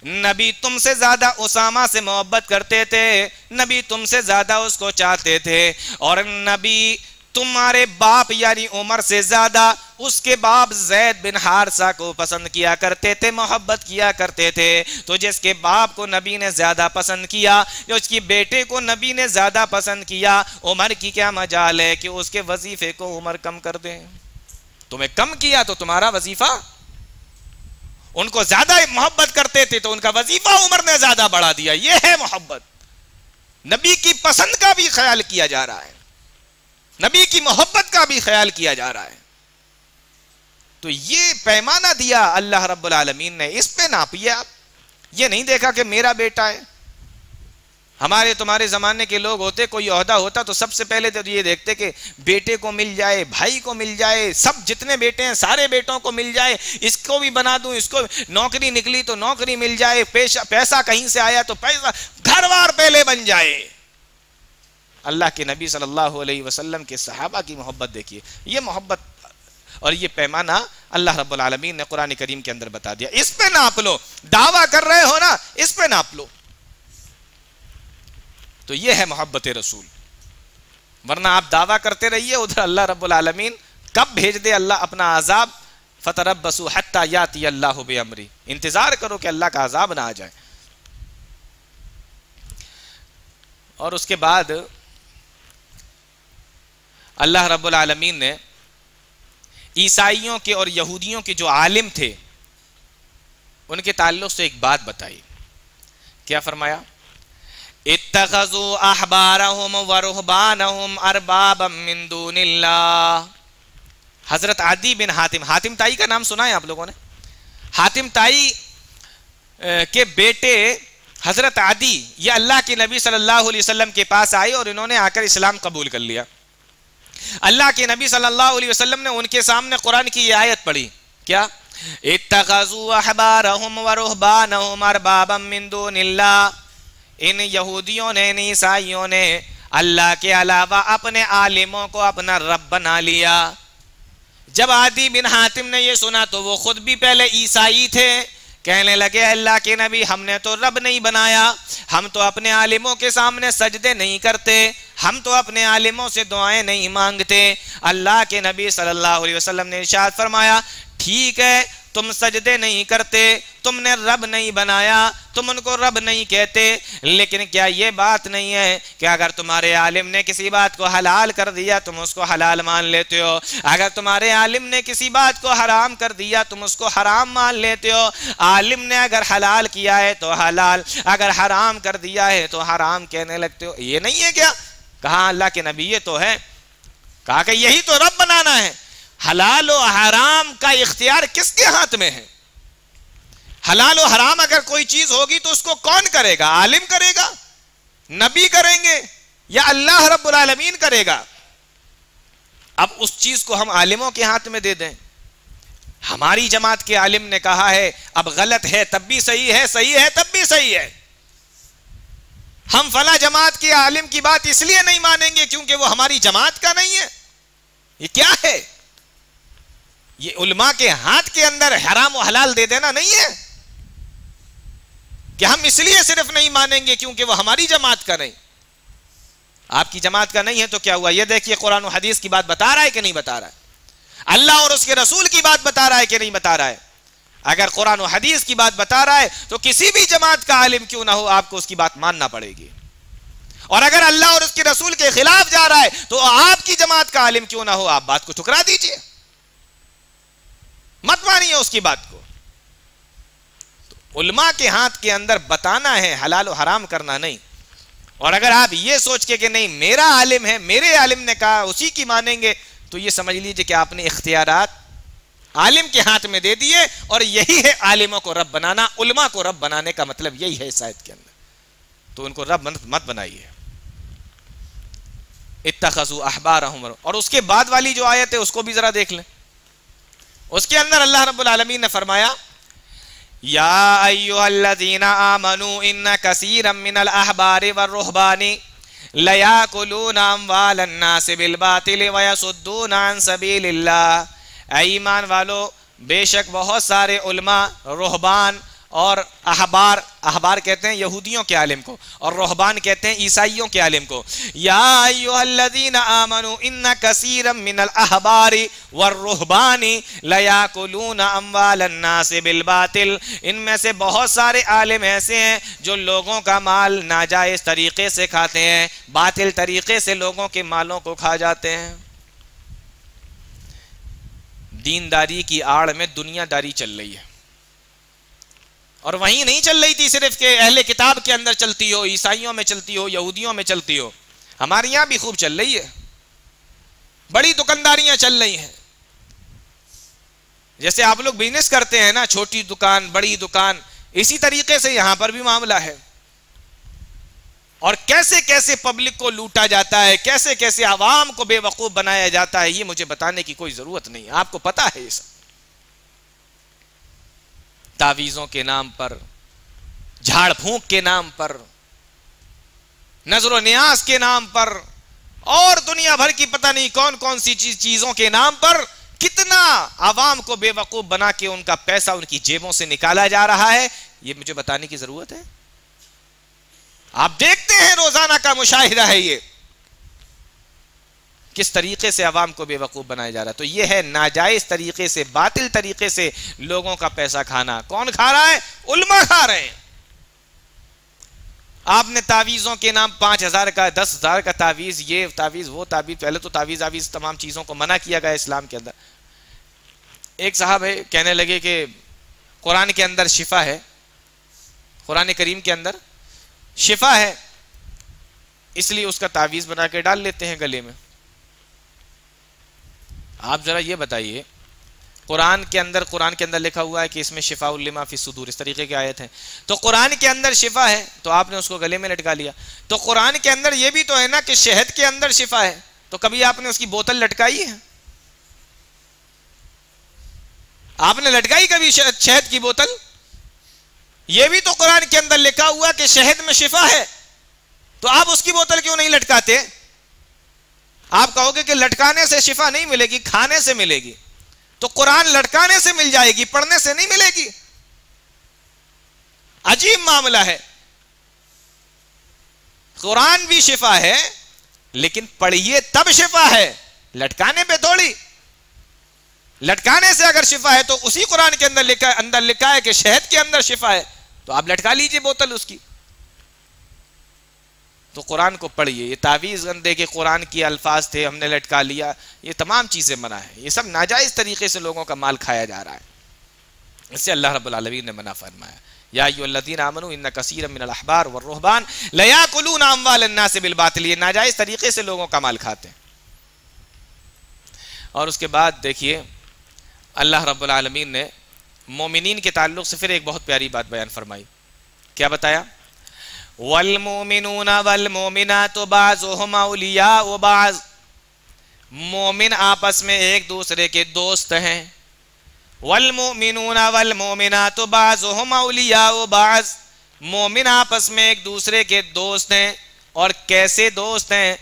نبی تم سے زیادہ اسامہ سے محبت کرتے تھے، نبی تم سے زیادہ اس کو چاہتے تھے، اور نبی تمہارے باپ یعنی عمر سے زیادہ اس کے باپ زید بن حارثہ کو پسند کیا کرتے تھے، محبت کیا کرتے تھے۔ تو جس کے باپ کو نبی نے زیادہ پسند کیا، اس کی بیٹے کو نبی نے زیادہ پسند کیا، عمر کی کیا مجال ہے کہ اس کے وظیفے کو عمر کم کر دیں؟ تمہیں کم کیا تو تمہارا وظیفہ، ان کو زیادہ محبت کرتے تھے تو ان کا وظیفہ عمر نے زیادہ بڑھا دیا۔ یہ ہے محبت، نبی کی پسند کا بھی خیال کیا جا رہا ہے، نبی کی محبت کا بھی خیال کیا جا رہا ہے۔ تو یہ پیمانہ دیا اللہ رب العالمین نے، اس پہ ناپیے آپ۔ یہ نہیں دیکھا کہ میرا بیٹا ہے۔ ہمارے تمہارے زمانے کے لوگ ہوتے، کوئی عہدہ ہوتا تو سب سے پہلے تو یہ دیکھتے کہ بیٹے کو مل جائے، بھائی کو مل جائے، سب جتنے بیٹے ہیں سارے بیٹوں کو مل جائے، اس کو بھی بنا دوں، اس کو نوکری نکلی تو نوکری مل جائے، پیسہ کہیں سے آیا تو پیسہ، گھر بار پہلے بن جائے۔ اللہ کے نبی صلی اللہ علیہ وسلم کے صحابہ کی محبت دیکھیے، یہ محبت اور یہ پیمانہ اللہ رب العالمین نے قرآن کریم کے اندر بتا دیا۔ اس پہ ناپ لو، دعویٰ کر رہے ہو نا، اس پہ ناپ لو۔ تو یہ ہے محبت رسول، ورنہ آپ دعویٰ کرتے رہیے، ادھر اللہ رب العالمین کب بھیج دے اللہ اپنا عذاب، فتربصوا حتی یاتی اللہ بامرہ، انتظار کرو کہ اللہ کا عذاب نہ آ جائے۔ اور اس کے بعد اللہ رب العالمین نے عیسائیوں کے اور یہودیوں کے جو عالم تھے ان کے تعلق سے ایک بات بتائی۔ کیا فرمایا؟ اتخذوا احبارهم ورهبانهم اربابا من دون اللہ۔ حضرت عدی بن حاتم تائی کا نام سنا ہے آپ لوگوں نے؟ حاتم تائی کے بیٹے حضرت عدی یہ اللہ کے نبی صلی اللہ علیہ وسلم کے پاس آئے اور انہوں نے آ کر اسلام قبول کر لیا۔ اللہ کے نبی صلی اللہ علیہ وسلم نے ان کے سامنے قرآن کی یہ آیت پڑھی، کیا؟ اتخذوا احبارهم ورهبانهم اربابا من دون اللہ۔ ان یہودیوں نے، ان عیسائیوں نے اللہ کے علاوہ اپنے عالموں کو اپنا رب بنا لیا۔ جب عدی بن حاتم نے یہ سنا تو وہ خود بھی پہلے عیسائی تھے، کہنے لگے اللہ کے نبی ہم نے تو رب نہیں بنایا، ہم تو اپنے عالموں کے سامنے سجدے نہیں کرتے، ہم تو اپنے عالموں سے دعائیں نہیں مانگتے۔ اللہ کے نبی صلی اللہ علیہ وسلم نے ارشاد فرمایا ٹھیک ہے تم سجدے نہیں کرتے، تم نے رب نہیں بنایا، تم ان کو رب نہیں کہتے، لیکن کیا یہ بات نہیں ہے کہ اگر تمہارے عالم نے کسی بات کو حلال کر دیا تم اس کو حلال مان لیتے ہو، اگر تمہارے عالم نے کسی بات کو حرام کر دیا تم اس کو حرام مان لیتے ہو، عالم نے اگر حلال کیا ہے تو حلال، اگر حرام کر دیا ہے تو حرام کہنے لگتے ہو۔ یہ نہیں ہے کیا؟ کہا اللہ کے نبی یہ تو ہے، کہا کہ یہی تو رب بنانا ہے۔ حلال و حرام کا اختیار کس کے ہاتھ میں ہے؟ حلال و حرام اگر کوئی چیز ہوگی تو اس کو کون کرے گا؟ عالم کرے گا، نبی کریں گے، یا اللہ رب العالمین کرے گا؟ اب اس چیز کو ہم عالموں کے ہاتھ میں دے دیں۔ ہماری جماعت کے عالم نے کہا ہے اب غلط ہے تب بھی صحیح ہے، صحیح ہے تب بھی صحیح ہے، ہم فلاں جماعت کے عالم کی بات اس لیے نہیں مانیں گے کیونکہ وہ ہماری جماعت کا نہیں ہے۔ یہ کیا ہے؟ یہ علماء کے ہاتھ کے اندر حرام و حلال دے دینا نہیں ہے کہ ہم اس لیے صرف نہیں مانیں گے کیونکہ وہ ہماری جماعت کا نہیں۔ آپ کی جماعت کا نہیں ہے تو کیا ہوا؟ یہ دیکھیے قرآن و حدیث کی بات بتا رہا ہے کہ نہیں بتا رہا ہے؟ اللہ اور اس کے رسول کی بات بتا رہا ہے کہ نہیں بتا رہا ہے؟ اگر قرآن و حدیث کی بات بتا رہا ہے تو کسی بھی جماعت کا عالم کیوں نہ ہو آپ کو اس کی بات ماننا پڑے گی، اور اگر اللہ اور اس کے رسول کے خلاف جا رہا ہے تو آپ کی جماعت کا عالم کیوں نہ ہو آپ بات کو ٹھکرا دیجئے، مت مانیے اس کی بات کو۔ تو علماء کے ہاتھ کے اندر بتانا ہے، حلال و حرام کرنا نہیں۔ اور اگر آپ یہ سوچ کے کہ نہیں میرا عالم ہے، میرے عالم نے کہا اسی کی مانیں گے، تو یہ سمجھ لیجئے کہ آپ نے اختیارات عالم کے ہاتھ میں دے دیے، اور یہی ہے عالموں کو رب بنانا۔ علماء کو رب بنانے کا مطلب یہی ہے اس آیت کے اندر، تو ان کو رب مت بنائیے۔ اتخذوا احبارهم، اور اس کے بعد والی جو آیت ہے اس کو بھی ذرا دیکھ لیں۔ اس کے اندر اللہ رب العالمین نے فرمایا یا ایھا الذین آمنوا ان کثیرا من الاحبار والرہبان لیاکلون اموال الناس بالباطل ویصدون عن سبیل اللہ۔ اے ایمان والو، بے شک بہت سارے علماء، رہبان اور احبار کہتے ہیں یہودیوں کے عالم کو، اور رہبان کہتے ہیں عیسائیوں کے عالم کو۔ یا ایھا الذین آمنوا ان کثیرا من الاحبار والرہبان لیاکلون اموال الناس بالباطل، ان میں سے بہت سارے عالم ایسے ہیں جو لوگوں کا مال ناجائز طریقے سے کھاتے ہیں، باطل طریقے سے لوگوں کے مالوں کو کھا جاتے ہیں۔ دینداری کی آڑ میں دنیا داری چل رہی ہے، اور وہیں نہیں چل رہی تھی صرف کہ اہل کتاب کے اندر چلتی ہو، عیسائیوں میں چلتی ہو، یہودیوں میں چلتی ہو، ہمارے یہاں بھی خوب چل رہی ہے، بڑی دکانداریاں چل رہی ہیں۔ جیسے آپ لوگ بزنس کرتے ہیں نا، چھوٹی دکان بڑی دکان، اسی طریقے سے یہاں پر بھی معاملہ ہے۔ اور کیسے کیسے پبلک کو لوٹا جاتا ہے، کیسے کیسے عوام کو بے وقوف بنایا جاتا ہے، یہ مجھے بتانے کی کوئی ضرورت نہیں، آپ کو پتا ہے یہ سب۔ تعویذوں کے نام پر، جھاڑ پھونک کے نام پر، نظر و نیاز کے نام پر، اور دنیا بھر کی پتہ نہیں کون کون سی چیزوں کے نام پر کتنا عوام کو بے وقوف بنا کے ان کا پیسہ ان کی جیبوں سے نکالا جا رہا ہے، یہ مجھے بتانے کی ضرورت ہے؟ آپ دیکھتے ہیں روزانہ کا مشاہدہ ہے یہ، کس طریقے سے عوام کو بے وقوف بنایا جا رہا ہے۔ تو یہ ہے ناجائز طریقے سے، باطل طریقے سے لوگوں کا پیسہ کھانا۔ کون کھا رہا ہے؟ علماء کھا رہے ہیں۔ آپ نے تعویذوں کے نام 5,000 کا 10,000 کا تعویذ، یہ تعویذ وہ تعویذ، پہلے تو تعویذ تمام چیزوں کو منع کیا گیا اسلام کے اندر۔ ایک صاحب ہے کہنے لگے کہ قرآن کے اندر شفا ہے، قرآن کریم کے اندر شفا ہے، اس لیے اس کا تعویذ بنا کے ڈال لیتے ہیں گلے میں۔ آپ ذرا یہ بتائیے، قرآن کے اندر لکھا ہوا ہے کہ اس میں شفاء لما فی الصدور، اس طریقے کی آیت ہے، تو قرآن کے اندر شفا ہے تو آپ نے اس کو گلے میں لٹکا لیا۔ تو قرآن کے اندر یہ بھی تو ہے نا کہ شہد کے اندر شفا ہے، تو کبھی آپ نے اس کی بوتل لٹکائی ہے؟ آپ نے لٹکائی کبھی شہد کی بوتل؟ یہ بھی تو قرآن کے اندر لکھا ہوا کہ شہد میں شفا ہے، تو آپ اس کی بوتل کیوں نہیں لٹکاتے؟ آپ کہو گے کہ لٹکانے سے شفا نہیں ملے گی، کھانے سے ملے گی، تو قرآن لٹکانے سے مل جائے گی، پڑھنے سے نہیں ملے گی؟ عجیب معاملہ ہے۔ قرآن بھی شفا ہے لیکن پڑھیے تب شفا ہے، لٹکانے پہ تھوڑی۔ لٹکانے سے اگر شفا ہے تو اسی قرآن کے اندر لکھا ہے کہ شہد کے اندر شفا ہے، تو آپ لٹکا لیجئے بوتل اس کی۔ تو قرآن کو پڑھیے۔ یہ تعویذ گندے کے قرآن کی الفاظ تھے، ہم نے لٹکا لیا، یہ تمام چیزیں منع ہے، یہ سب ناجائز طریقے سے لوگوں کا مال کھایا جا رہا ہے، اس سے اللہ رب العالمین نے منع فرمایا۔ یا ایھا الذین آمنوا ان کثیرا من الاحبار والرہبان لیاکلون اموال الناس بالباطل، یہ ناجائز طریقے سے لوگوں کا مال کھاتے ہیں۔ اور اس کے بعد دیکھیے اللہ رب العالمین نے مومنین کے تعلق سے پھر ایک بہت پیاری بات بیان فرمائی۔ کیا بتایا؟ والمؤمنون والمؤمنات بعضهم اولیاء بعض، مومن آپس میں ایک دوسرے کے دوست ہیں۔ والمؤمنون والمؤمنات بعضهم اولیاء بعض، مومن آپس میں ایک دوسرے کے دوست ہیں۔ اور کیسے دوست ہیں؟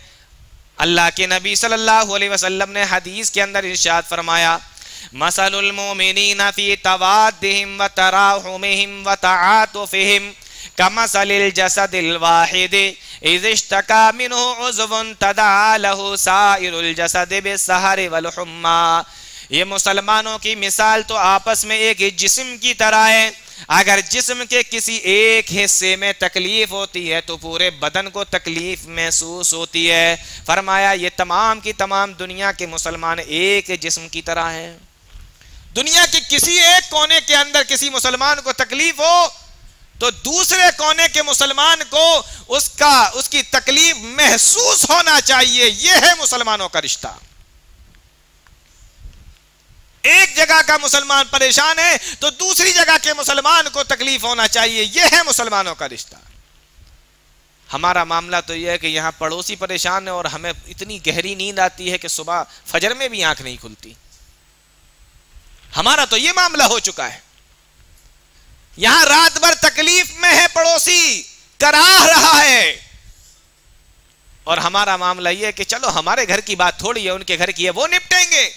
اللہ کے نبی صلی اللہ علیہ وسلم نے حدیث کے اندر ارشاد فرمایا مثل المؤمنین فی توادہم وتراحمہم وتعاطفہم کمثل الجسد الواحد اذا اشتکا منہ عضو تداعی لہ سائر الجسد بالسہر والحمى۔ یہ مسلمانوں کی مثال تو آپس میں ایک جسم کی طرح ہے، اگر جسم کے کسی ایک حصے میں تکلیف ہوتی ہے تو پورے بدن کو تکلیف محسوس ہوتی ہے۔ فرمایا یہ تمام کی تمام دنیا کے مسلمان ایک جسم کی طرح ہیں۔ دنیا کے کسی ایک کونے کے اندر کسی مسلمان کو تکلیف ہو تو دوسرے کونے کے مسلمان کو اس کی تکلیف محسوس ہونا چاہیے۔ یہ ہے مسلمانوں کا رشتہ۔ ایک جگہ کا مسلمان پریشان ہے تو دوسری جگہ کے مسلمان کو تکلیف ہونا چاہیے، یہ ہے مسلمانوں کا رشتہ۔ ہمارا معاملہ تو یہ ہے کہ یہاں پڑوسی پریشان ہے اور ہمیں اتنی گہری نیند آتی ہے کہ صبح فجر میں بھی آنکھ نہیں کھلتی۔ ہمارا تو یہ معاملہ ہو چکا ہے۔ یہاں رات بھر تکلیف میں ہے، پڑوسی کراہ رہا ہے، اور ہمارا معاملہ یہ ہے کہ چلو ہمارے گھر کی بات تھوڑی ہے، ان کے گھر کی ہے، وہ نپٹیں گے۔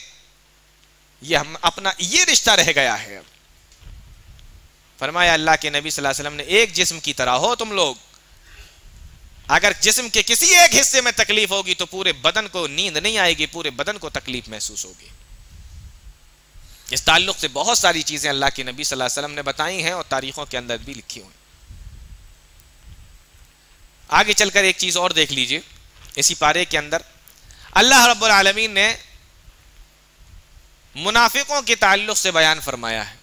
یہ ہم اپنا یہ رشتہ رہ گیا ہے۔ فرمایا اللہ کے نبی صلی اللہ علیہ وسلم نے ایک جسم کی طرح ہو تم لوگ، اگر جسم کے کسی ایک حصے میں تکلیف ہوگی تو پورے بدن کو نیند نہیں آئے گی، پورے بدن کو تکلیف محسوس ہوگی۔ اس تعلق سے بہت ساری چیزیں اللہ کے نبی صلی اللہ علیہ وسلم نے بتائی ہیں اور تاریخوں کے اندر بھی لکھی ہوئی۔ آگے چل کر ایک چیز اور دیکھ لیجئے، اسی پارے کے اندر اللہ رب العالمین نے منافقوں کے تعلق سے بیان فرمایا ہے۔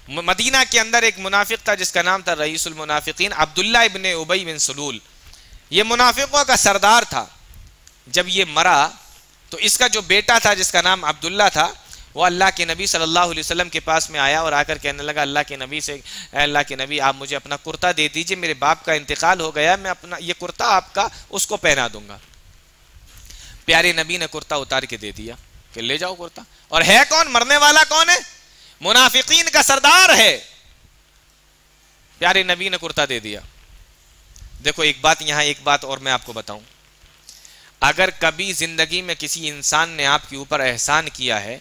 مدینہ کے اندر ایک منافق تھا جس کا نام تھا رئیس المنافقین عبداللہ ابن ابی بن سلول۔ یہ منافقوں کا سردار تھا۔ جب یہ مرا تو اس کا جو بیٹا تھا جس کا نام عبداللہ تھا، وہ اللہ کے نبی صلی اللہ علیہ وسلم کے پاس میں آیا اور آ کر کہنے لگا اللہ کے نبی سے، اے اللہ کے نبی آپ مجھے اپنا کرتا دے دیجئے، میرے باپ کا انتقال ہو گیا، میں اپنا یہ کرتا آپ کا اس کو پہنا دوں گا۔ پیارے نبی نے کرتا اتار کے دے دیا کہ لے جاؤ کرتا۔ اور ہے کون؟ مرنے والا کون ہے؟ منافقین کا سردار ہے۔ پیارے نبی نے کرتا دے دیا۔ دیکھو ایک بات اور میں آپ کو بتاؤں، اگر کبھی زندگی میں کسی انسان نے آپ کے اوپر احسان کیا ہے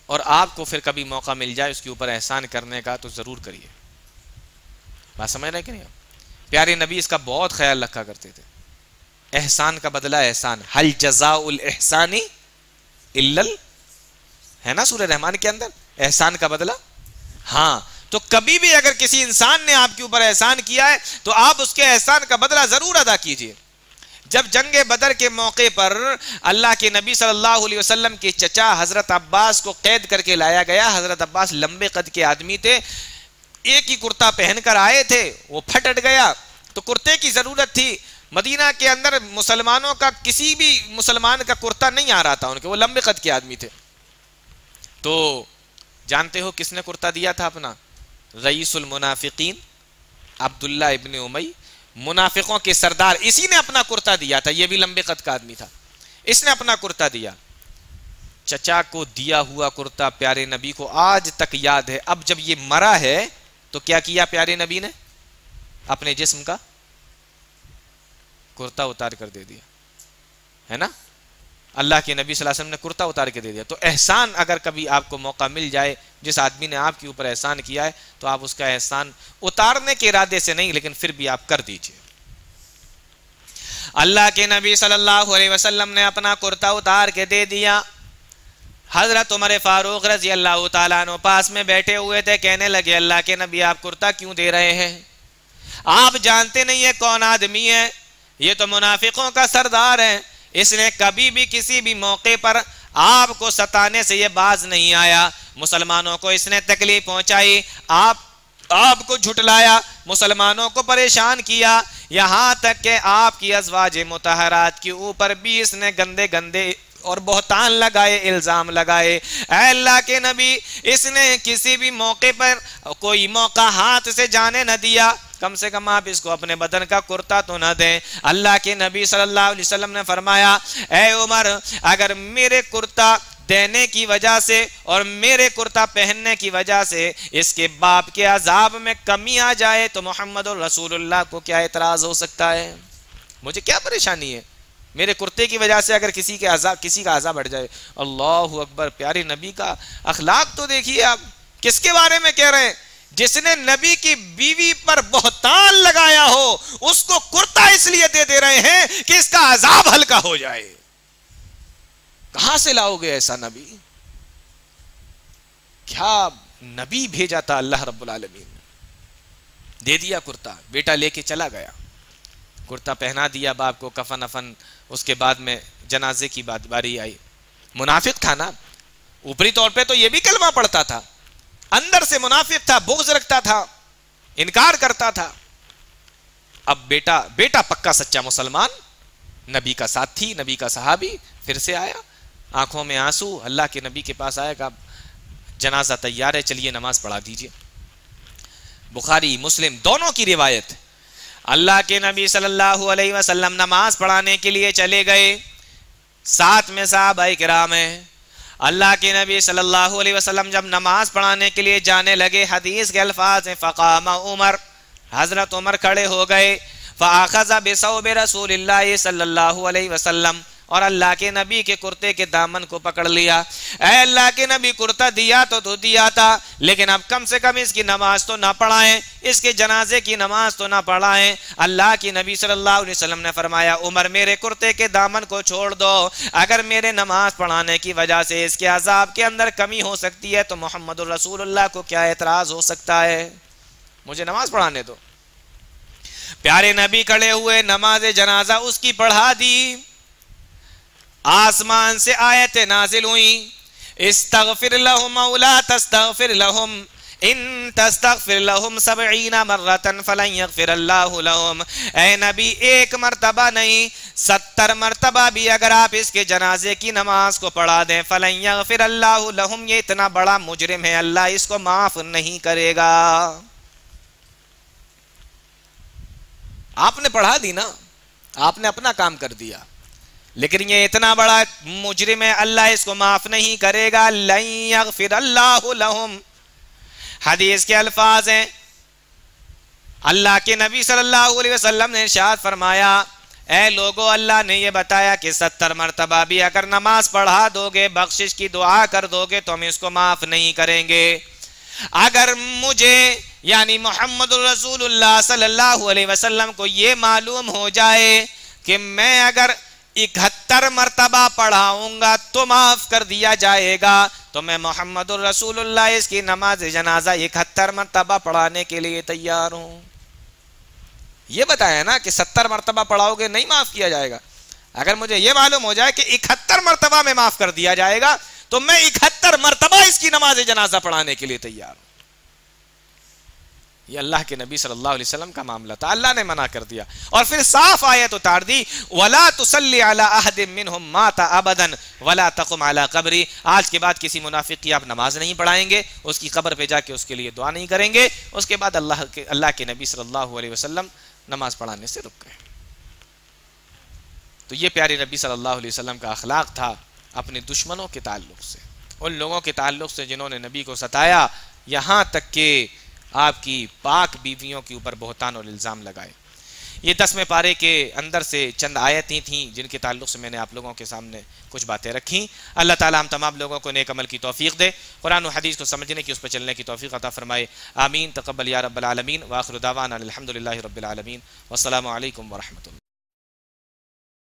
اور آپ کو پھر کبھی موقع مل جائے اس کے اوپر احسان کرنے کا تو ضرور کریے۔ بات سمجھ رہے کہ نہیں؟ پیارے نبی اس کا بہت خیال رکھا کرتے تھے۔ احسان کا بدلہ احسان، حل جزاء الاحسان الا ہے نا سورہ رحمان کے اندر، احسان کا بدلہ۔ ہاں تو کبھی بھی اگر کسی انسان نے آپ کے اوپر احسان کیا ہے تو آپ اس کے احسان کا بدلہ ضرور ادا کیجئے۔ جب جنگ بدر کے موقع پر اللہ کے نبی صلی اللہ علیہ وسلم کے چچا حضرت عباس کو قید کر کے لایا گیا، حضرت عباس لمبے قد کے آدمی تھے، ایک ہی کرتا پہن کر آئے تھے، وہ پھٹ گیا تو کرتے کی ضرورت تھی۔ مدینہ کے اندر مسلمانوں کا کسی بھی مسلمان کا کرتا نہیں آ رہا تھا ان کے، وہ لمبے قد کے آدمی تھے۔ تو جانتے ہو کس نے کرتا دیا تھا اپنا؟ رئیس المنافقین عبداللہ ابن امی، منافقوں کے سردار، اسی نے اپنا کرتا دیا تھا۔ یہ بھی لمبے قد کا آدمی تھا، اس نے اپنا کرتا دیا۔ چچا کو دیا ہوا کرتا پیارے نبی کو آج تک یاد ہے۔ اب جب یہ مرا ہے تو کیا کیا پیارے نبی نے؟ اپنے جسم کا کرتا اتار کر دے دیا، ہے نا؟ اللہ کے نبی صلی اللہ علیہ وسلم نے کرتا اتار کے دے دیا۔ تو احسان اگر کبھی آپ کو موقع مل جائے، جس آدمی نے آپ کے اوپر احسان کیا ہے تو آپ اس کا احسان اتارنے کے ارادے سے نہیں لیکن پھر بھی آپ کر دیجئے۔ اللہ کے نبی صلی اللہ علیہ وسلم نے اپنا کرتا اتار کے دے دیا۔ حضرت عمر فاروق رضی اللہ تعالیٰ عنہ پاس میں بیٹھے ہوئے تھے، کہنے لگے اللہ کے نبی آپ کرتا کیوں دے رہے ہیں؟ آپ جانتے نہیں ہے کون آدمی ہے؟ یہ تو منافقوں کا سردار ہے، اس نے کبھی بھی کسی بھی موقع پر آپ کو ستانے سے یہ باز نہیں آیا، مسلمانوں کو اس نے تکلیف پہنچائی، آپ کو جھٹلایا، مسلمانوں کو پریشان کیا، یہاں تک کہ آپ کی ازواج مطہرات کے اوپر بھی اس نے گندے گندے اور بہتان لگائے، الزام لگائے۔ اے اللہ کے نبی اس نے کسی بھی موقع پر کوئی موقع ہاتھ سے جانے نہ دیا، کم سے کم آپ اس کو اپنے بدن کا کرتا تو نہ دیں۔ اللہ کے نبی صلی اللہ علیہ وسلم نے فرمایا اے عمر اگر میرے کرتا دینے کی وجہ سے اور میرے کرتا پہننے کی وجہ سے اس کے باپ کے عذاب میں کمی آ جائے تو محمد رسول اللہ کو کیا اعتراض ہو سکتا ہے؟ مجھے کیا پریشانی ہے؟ میرے کرتے کی وجہ سے اگر کسی کا عذاب بڑھ جائے۔ اللہ اکبر! پیارے نبی کا اخلاق تو دیکھیے آپ، کس کے بارے میں کہہ رہے ہیں؟ جس نے نبی کی بیوی پر بہتان لگایا ہو اس کو کرتا اس لیے دے رہے ہیں کہ اس کا عذاب ہلکا ہو جائے۔ کہاں سے لاؤ گے ایسا نبی؟ کیا نبی بھیجا تھا اللہ رب العالمین نے. دے دیا کرتا, بیٹا لے کے چلا گیا, کرتا پہنا دیا باپ کو, کفن افن, اس کے بعد میں جنازے کی باری آئی. منافق تھا نا, اوپری طور پہ تو یہ بھی کلمہ پڑھتا تھا, اندر سے منافق تھا, بغض رکھتا تھا, انکار کرتا تھا. اب بیٹا پکا سچا مسلمان, نبی کا ساتھی, نبی کا صحابی, پھر سے آیا, آنکھوں میں آنسو, اللہ کے نبی کے پاس آیا, کہ جنازہ تیار ہے, چلیے نماز پڑھا دیجئے. بخاری مسلم دونوں کی روایت. اللہ کے نبی صلی اللہ علیہ وسلم نماز پڑھانے کے لیے چلے گئے, ساتھ میں صحابہ کرام ہیں. اللہ کے نبی صلی اللہ علیہ وسلم جب نماز پڑھانے کے لیے جانے لگے, حدیث کے الفاظ ہیں فقام عمر, حضرت عمر کھڑے ہو گئے, فاخذ بثوب رسول اللہ صلی اللہ علیہ وسلم, اور اللہ کے نبی کے کرتے کے دامن کو پکڑ لیا. اے اللہ کے نبی, کرتا دیا تو دیا تھا, لیکن اب کم سے کم اس کی نماز تو نہ پڑھائیں, اس کے جنازے کی نماز تو نہ پڑھائیں. اللہ کے نبی صلی اللہ علیہ وسلم نے فرمایا, عمر میرے کرتے کے دامن کو چھوڑ دو, اگر میرے نماز پڑھانے کی وجہ سے اس کے عذاب کے اندر کمی ہو سکتی ہے تو محمد الرسول اللہ کو کیا اعتراض ہو سکتا ہے, مجھے نماز پڑھانے دو. پیارے نبی کھڑے ہوئے, نماز جنازہ اس کی پڑھا دی. آسمان سے آیتیں نازل ہوئیں, استغفر لهم او لا تستغفر لهم ان تستغفر لهم 70 مرة فلن يغفر الله لهم. اے نبی, ایک مرتبہ نہیں 70 مرتبہ بھی اگر آپ اس کے جنازے کی نماز کو پڑھا دیں, فلن يغفر الله لهم, یہ اتنا بڑا مجرم ہے, اللہ اس کو معاف نہیں کرے گا. آپ نے پڑھا دی نا, آپ نے اپنا کام کر دیا, لیکن یہ اتنا بڑا مجرم ہے, اللہ اس کو معاف نہیں کرے گا. لن یغفر اللہ لہم, حدیث کے الفاظ ہیں, اللہ کے نبی صلی اللہ علیہ وسلم نے ارشاد فرمایا, اے لوگو, اللہ نے یہ بتایا کہ 70 مرتبہ بھی اگر نماز پڑھا دو گے, بخشش کی دعا کر دو گے, تو ہم اس کو معاف نہیں کریں گے. اگر مجھے یعنی محمد الرسول اللہ صلی اللہ علیہ وسلم کو یہ معلوم ہو جائے کہ میں اگر 71 مرتبہ پڑھاؤں گا تو معاف کر دیا جائے گا, تو میں محمد الرسول اللہ اس کی نماز جنازہ 71 مرتبہ پڑھانے کے لیے تیار ہوں. یہ بتایا نا کہ 70 مرتبہ پڑھاؤ گے نہیں معاف کیا جائے گا. اگر مجھے یہ معلوم ہو جائے کہ 71 مرتبہ میں معاف کر دیا جائے گا, تو میں 71 مرتبہ اس کی نماز جنازہ پڑھانے کے لیے تیار ہوں. یہ اللہ کے نبی صلی اللہ علیہ وسلم کا معاملہ تھا, اللہ نے منع کر دیا. اور پھر صاف آیت اتار دی, وَلَا تُصَلِّ عَلَىٰ أَحَدٍ مِّنْهُمْ مَاتَ أَبَدًا وَلَا تَقُمْ عَلَىٰ قَبْرِهِ. آج کے بعد کسی منافق کی آپ نماز نہیں پڑھائیں گے, اس کی قبر پہ جا کے اس کے لیے دعا نہیں کریں گے. اس کے بعد اللہ کے نبی صلی اللہ علیہ وسلم نماز پڑھانے سے رک گئے. تو یہ پیارے نبی صلی اللہ علیہ وسلم کا اخلاق تھا اپنے دشمنوں کے تعلق سے, ان لوگوں کے تعلق سے جنہوں نے نبی کو ستایا, یہاں تک کہ آپ کی پاک بیویوں کے اوپر بہتان اور الزام لگائے. یہ 10ویں پارے کے اندر سے چند آیتیں تھیں جن کے تعلق سے میں نے آپ لوگوں کے سامنے کچھ باتیں رکھیں. اللہ تعالی ہم تمام لوگوں کو نیک عمل کی توفیق دے, قرآن و حدیث کو سمجھنے کی, اس پر چلنے کی توفیق عطا فرمائے. آمین. تقبل یا رب العالمین. وآخر دعوانا الحمدللہ رب العالمین. والسلام علیکم ورحمۃ اللہ.